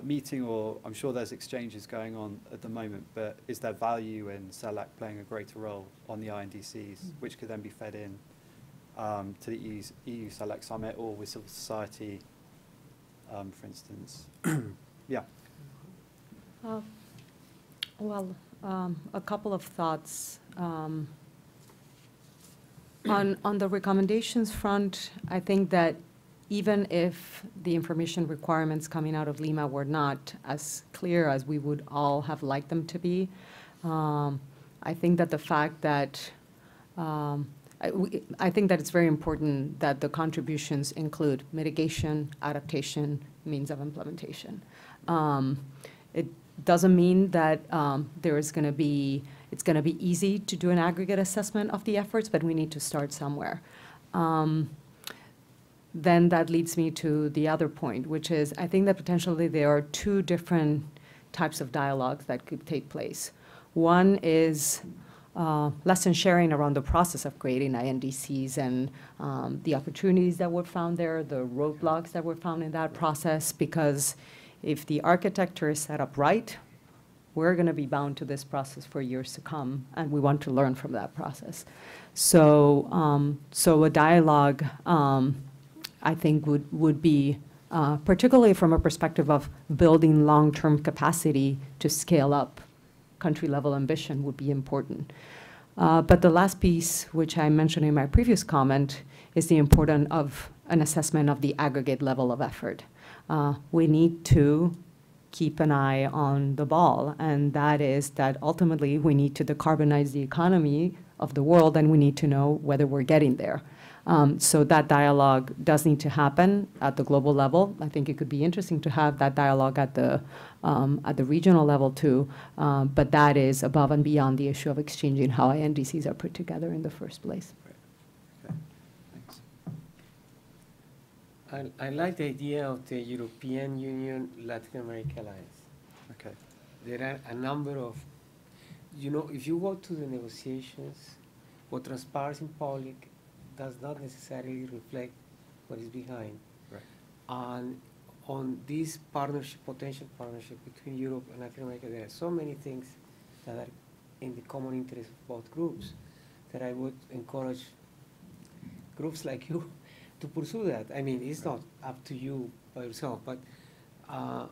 meeting, or I'm sure there's exchanges going on at the moment, but is there value in CELAC playing a greater role on the INDCs, which could then be fed in to the EU CELAC summit or with civil society, for instance? Yeah. Well, a couple of thoughts. On the recommendations front, I think that even if the information requirements coming out of Lima were not as clear as we would all have liked them to be, I think that the fact that I think that it's very important that the contributions include mitigation, adaptation, means of implementation. It doesn't mean that it's going to be easy to do an aggregate assessment of the efforts, but we need to start somewhere. Then that leads me to the other point, which is I think that potentially there are two different types of dialogues that could take place. One is lesson sharing around the process of creating INDCs and the opportunities that were found there, the roadblocks that were found in that process, because if the architecture is set up right, we're going to be bound to this process for years to come, and we want to learn from that process. So, so a dialogue, I think, would be, particularly from a perspective of building long-term capacity to scale up country-level ambition, would be important. But the last piece, which I mentioned in my previous comment, is the importance of an assessment of the aggregate level of effort. We need to keep an eye on the ball, and that is that ultimately we need to decarbonize the economy of the world, and we need to know whether we're getting there. So that dialogue does need to happen at the global level. I think it could be interesting to have that dialogue at the regional level too, but that is above and beyond the issue of exchanging how INDCs are put together in the first place. Okay, thanks. I like the idea of the European Union Latin America Alliance. Okay. There are a number of, you know, if you go to the negotiations, what transpires in public does not necessarily reflect what is behind. Right. And on this partnership, potential partnership between Europe and Latin America, there are so many things that are in the common interest of both groups that I would encourage groups like you to pursue that. I mean, it's not up to you by yourself, but I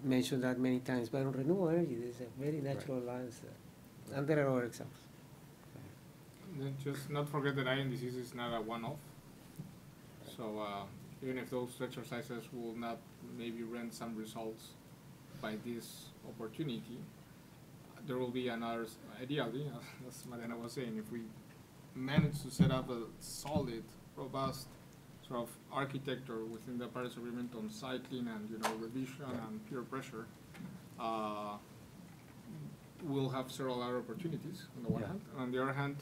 mentioned that many times, but on renewable energy, there's a very natural alliance there. And there are other examples. Then just not forget that INDCs is not a one-off. So even if those exercises will not maybe render some results by this opportunity, there will be another, ideally, as Mariana was saying, if we manage to set up a solid, robust sort of architecture within the Paris Agreement on cycling and revision and peer pressure, we'll have several other opportunities on the one hand. On the other hand,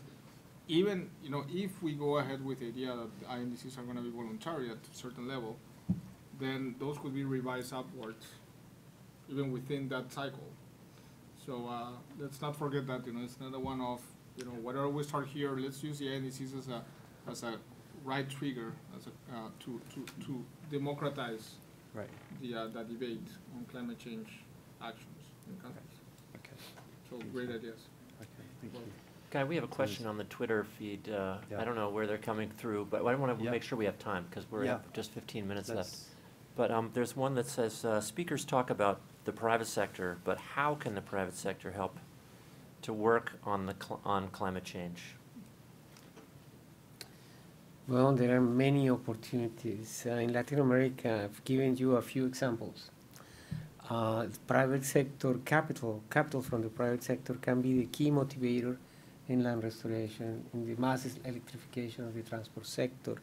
even if we go ahead with the idea that the INDCs are going to be voluntary at a certain level, then those could be revised upwards, even within that cycle. So let's not forget that it's not a one-off. Whatever we start here, let's use the INDCs as a right trigger, as a to democratize the debate on climate change actions in countries. Okay. So great ideas. Okay. Thank you. Guy, we have a question on the Twitter feed. I don't know where they're coming through, but I want to make sure we have time because we're at just 15 minutes left. But there's one that says, speakers talk about the private sector, but how can the private sector help to work on on climate change? Well, there are many opportunities. In Latin America, I've given you a few examples. Private sector capital from the private sector can be the key motivator in land restoration, in the mass electrification of the transport sector,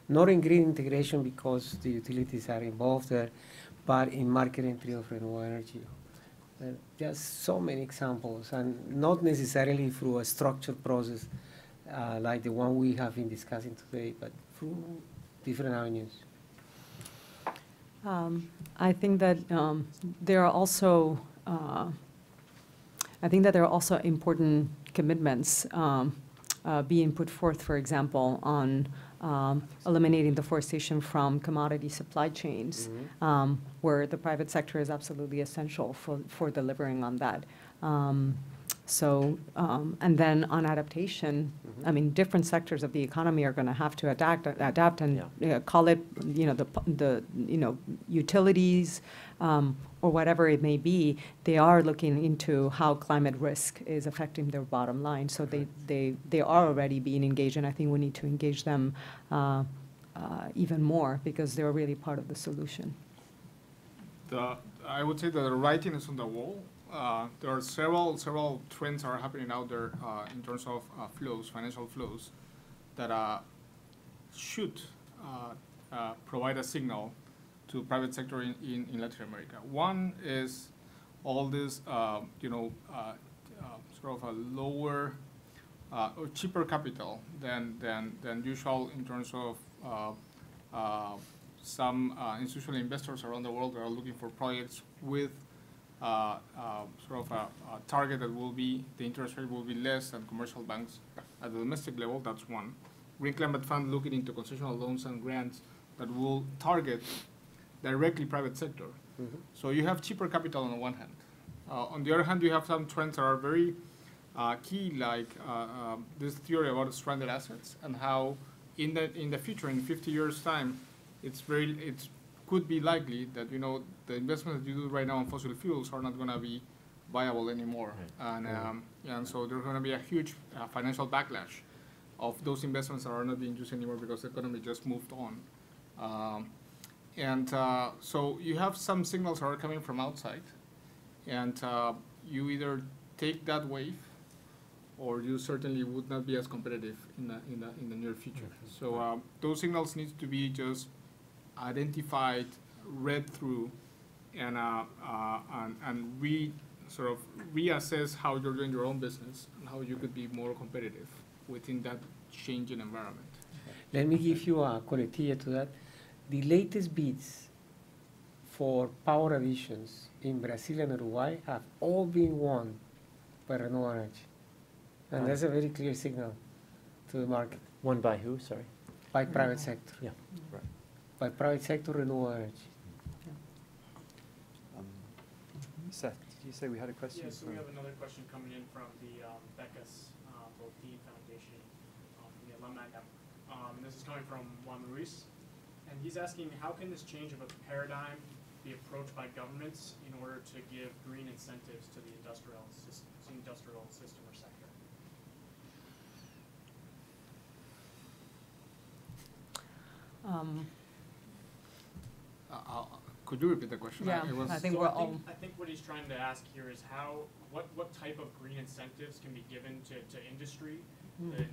not in grid integration because the utilities are involved there, but in market entry of renewable energy. Just so many examples, and not necessarily through a structured process like the one we have been discussing today, but through different avenues. I think that there are also important commitments being put forth, for example, on eliminating deforestation from commodity supply chains, where the private sector is absolutely essential for delivering on that. And then on adaptation, I mean, different sectors of the economy are going to have to adapt and call it, the utilities or whatever it may be. They are looking into how climate risk is affecting their bottom line. So they are already being engaged, and I think we need to engage them even more because they're really part of the solution. I would say that the writing is on the wall. There are several trends are happening out there in terms of flows, financial flows, that should provide a signal to private sector in Latin America. One is all this, sort of a lower or cheaper capital than usual in terms of some institutional investors around the world that are looking for projects with sort of a target that will be, the interest rate will be less than commercial banks at the domestic level. That's one. Green Climate Fund looking into concessional loans and grants that will target directly private sector. Mhm. So you have cheaper capital on the one hand. On the other hand, you have some trends that are very key, like this theory about stranded assets and how in the future, in 50 years' time, it could be likely that the investments that you do right now on fossil fuels are not going to be viable anymore, and so there's going to be a huge financial backlash of those investments that are not being used anymore because the economy just moved on. So you have some signals that are coming from outside, and you either take that wave, or you certainly would not be as competitive in the near future. So those signals need to be just identified, read through, and sort of reassess how you're doing your own business and how you could be more competitive within that changing environment. Let me give you a coletilla to that. The latest bids for power additions in Brazil and Uruguay have all been won by renewable energy. And that's a very clear signal to the market. Won by who, sorry? By private sector. Yeah, right. By private sector renewable energy. Seth, did you say we had a question? Yeah, so we have another question coming in from the Becca's Botín Foundation, from the alumni network. This is coming from Juan Ruiz, and he's asking, how can this change of a paradigm be approached by governments in order to give green incentives to the industrial system or sector? Could you repeat the question? Yeah, I think we're all. I think what he's trying to ask here is what type of green incentives can be given to industry, the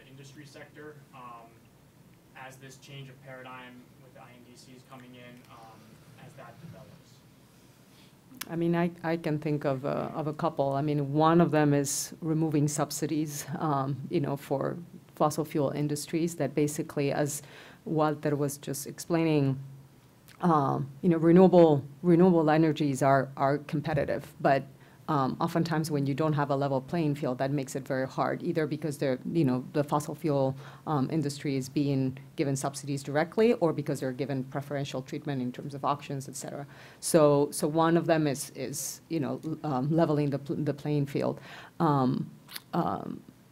industry sector, as this change of paradigm with the INDCs coming in, as that develops. I mean, I can think of a couple. I mean, one of them is removing subsidies, for fossil fuel industries that basically, as Walter was just explaining, renewable energies are competitive, but oftentimes when you don't have a level playing field, that makes it very hard, either because the fossil fuel industry is being given subsidies directly, or because they're given preferential treatment in terms of auctions, et cetera. So one of them is leveling the playing field.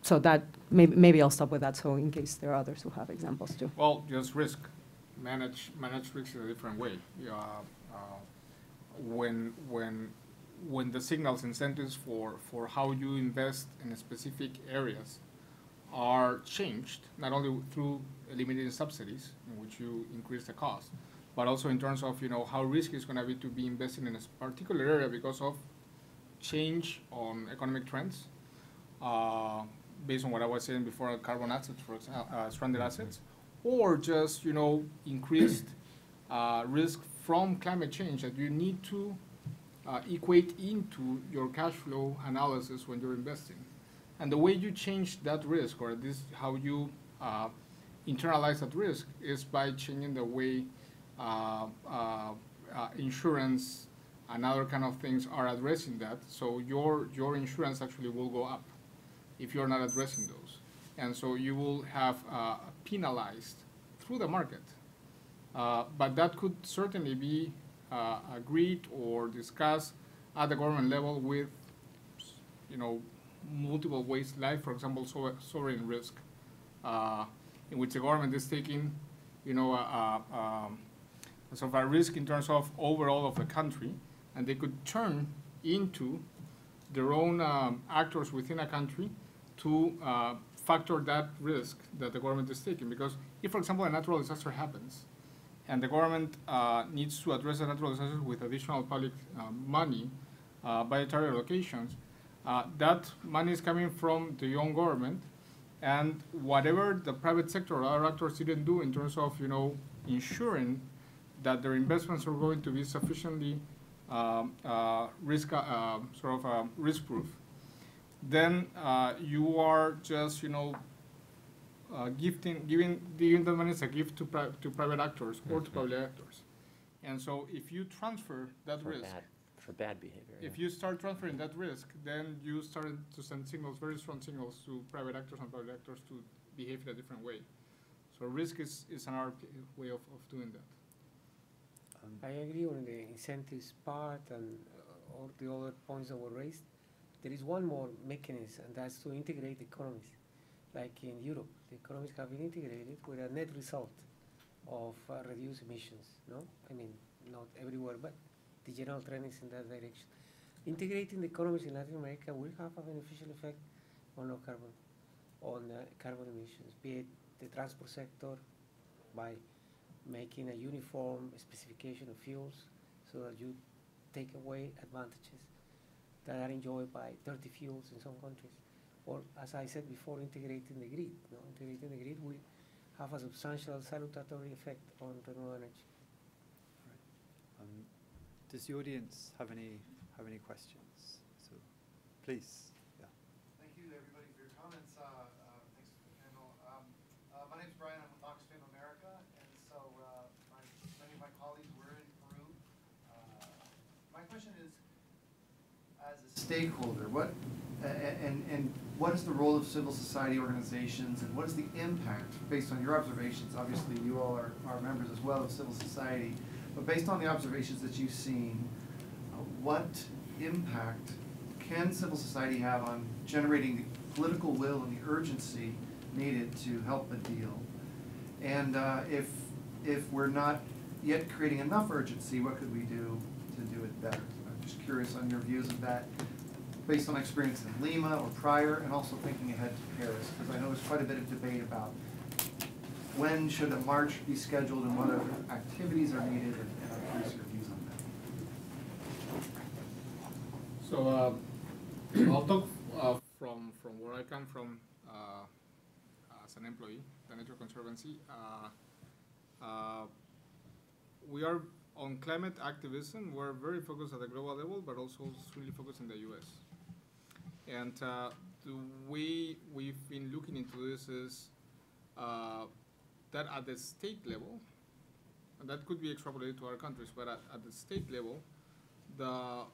So that maybe I'll stop with that. So in case there are others who have examples too. Well, just risk. Manage risk in a different way. When the signals, incentives for how you invest in specific areas are changed, not only through eliminating subsidies, in which you increase the cost, but also in terms of how risky it's going to be to be investing in a particular area because of change on economic trends, based on what I was saying before, carbon assets, for example, stranded assets, or just increased risk from climate change that you need to equate into your cash flow analysis when you're investing. And the way you change that risk, or at least how you internalize that risk, is by changing the way insurance and other kind of things are addressing that. So your insurance actually will go up if you're not addressing those. And so you will have penalized through the market. But that could certainly be agreed or discussed at the government level with, multiple ways, like, for example, sovereign risk, in which the government is taking, sort of a risk in terms of overall of the country, and they could turn into their own actors within a country to factor that risk that the government is taking. Because if, for example, a natural disaster happens and the government needs to address the natural disaster with additional public money, budgetary allocations, that money is coming from the own government, and whatever the private sector or other actors didn't do in terms of ensuring that their investments are going to be sufficiently risk-proof, then you are just giving the money as a gift to private actors or to public actors. And so if you transfer that risk, for bad behavior. if you start transferring that risk, then you start to send signals, very strong signals, to private actors and public actors to behave in a different way. So risk is another way of doing that. I agree on the incentives part and all the other points that were raised. There is one more mechanism, and that's to integrate economies. Like in Europe, the economies have been integrated with a net result of reduced emissions, no? I mean, not everywhere, but the general trend is in that direction. Integrating the economies in Latin America will have a beneficial effect on carbon emissions, be it the transport sector by making a uniform specification of fuels so that you take away advantages that are enjoyed by dirty fuels in some countries. Or, as I said before, integrating the grid. No? Integrating the grid will have a substantial salutary effect on renewable energy. Does the audience have any questions? So, please. Yeah. Thank you, everybody, for your comments. Thanks for the panel. My name is Brian. I'm with Oxfam America, and so many of my colleagues were in Peru. My question is, as a stakeholder, what is the role of civil society organizations, and what is the impact, based on your observations? Obviously, you all are members as well of civil society, but based on the observations that you've seen, what impact can civil society have on generating the political will and the urgency needed to help the deal? And if we're not yet creating enough urgency, what could we do to do it better? I'm just curious on your views of that, based on experience in Lima or prior, and also thinking ahead to Paris, because I know there's quite a bit of debate about when should a march be scheduled and what other activities are needed, and I'm curious your views on that. So I'll talk from where I come from as an employee, the Nature Conservancy. We are on climate activism. We're very focused at the global level, but also really focused in the U.S. And the way we've been looking into this is that at the state level, and that could be extrapolated to other countries, but at the state level, the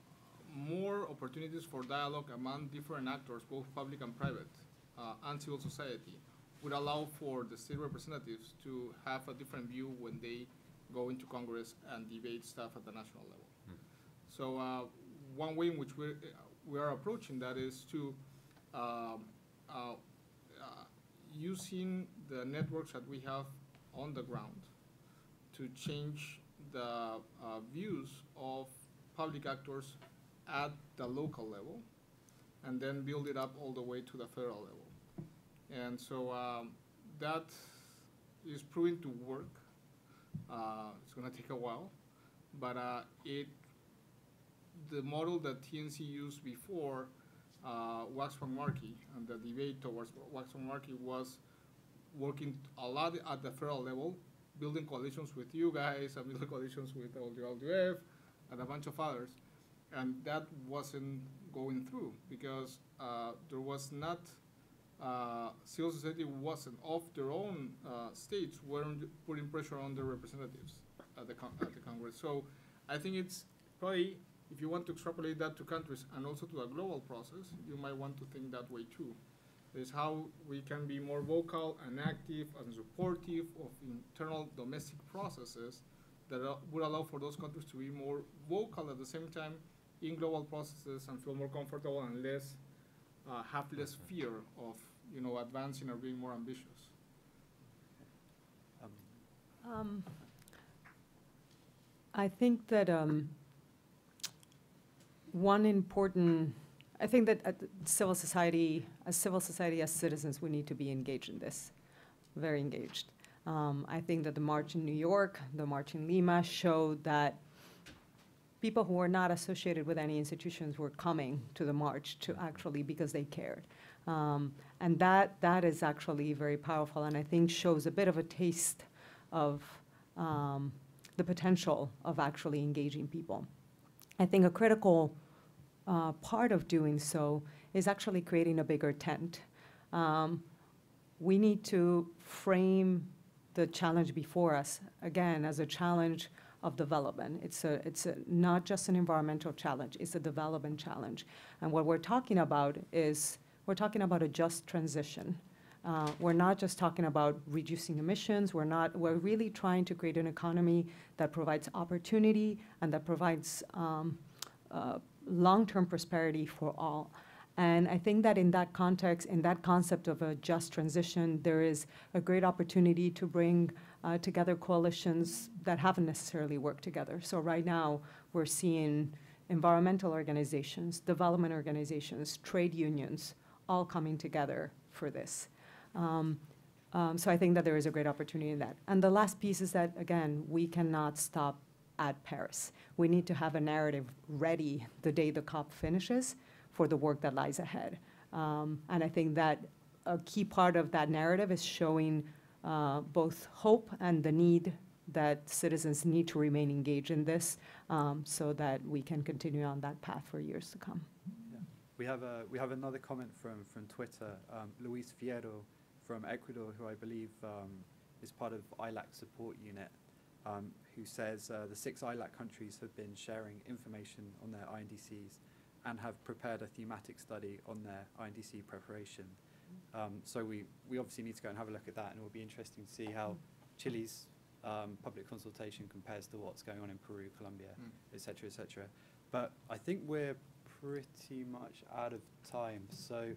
more opportunities for dialogue among different actors, both public and private, and civil society, would allow for the state representatives to have a different view when they go into Congress and debate stuff at the national level. So one way in which we are approaching that is to using the networks that we have on the ground to change the views of public actors at the local level, and then build it up all the way to the federal level. And so that is proving to work. It's going to take a while, but the model that TNC used before Waxman-Markey, and the debate towards Waxman-Markey, was working a lot at the federal level, building coalitions with you guys, and building coalitions with WWF and a bunch of others, and that wasn't going through because there was not civil society wasn't of their own states weren't putting pressure on their representatives at the Congress. So I think it's probably, if you want to extrapolate that to countries and also to a global process, you might want to think that way too. Is how we can be more vocal and active and supportive of internal domestic processes that would allow for those countries to be more vocal at the same time in global processes and feel more comfortable and less have less fear of advancing or being more ambitious. I think that one important, I think that as civil society, as citizens, we need to be engaged in this, very engaged. I think that the march in New York, the march in Lima showed that people who were not associated with any institutions were coming to the march to actually because they cared. And that is actually very powerful, and I think shows a bit of a taste of the potential of actually engaging people. I think a critical part of doing so is actually creating a bigger tent. We need to frame the challenge before us, again, as a challenge of development. It's not just an environmental challenge, it's a development challenge. And what we're talking about is, we're talking about a just transition. we're not just talking about reducing emissions. We're really trying to create an economy that provides opportunity and that provides long-term prosperity for all. And I think that in that context, in that concept of a just transition, there is a great opportunity to bring together coalitions that haven't necessarily worked together. So right now, we're seeing environmental organizations, development organizations, trade unions, all coming together for this. So I think that there is a great opportunity in that. And the last piece is that, again, we cannot stop at Paris. We need to have a narrative ready the day the COP finishes for the work that lies ahead. And I think that a key part of that narrative is showing both hope and the need that citizens need to remain engaged in this so that we can continue on that path for years to come. Yeah. We have another comment from Twitter, Luis Fierro from Ecuador, who I believe is part of ILAC support unit, who says the 6 ILAC countries have been sharing information on their INDCs and have prepared a thematic study on their INDC preparation. So we obviously need to go and have a look at that, and it will be interesting to see how Chile's public consultation compares to what's going on in Peru, Colombia, et cetera, et cetera. But I think we're pretty much out of time. So,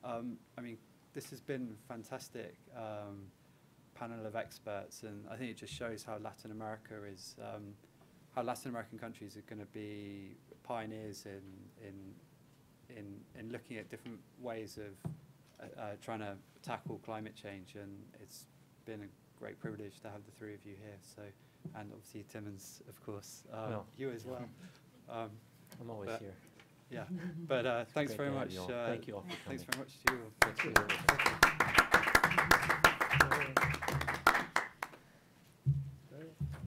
I mean, this has been fantastic panel of experts, and I think it just shows how Latin America is, how Latin American countries are going to be pioneers in looking at different ways of trying to tackle climate change, and it's been a great privilege to have the 3 of you here. So, and obviously Timmons, of course, you as well. I'm always here. Yeah, but thanks Great very to have much. you all. Thank you all for coming. Thanks very much to you all. Thanks for your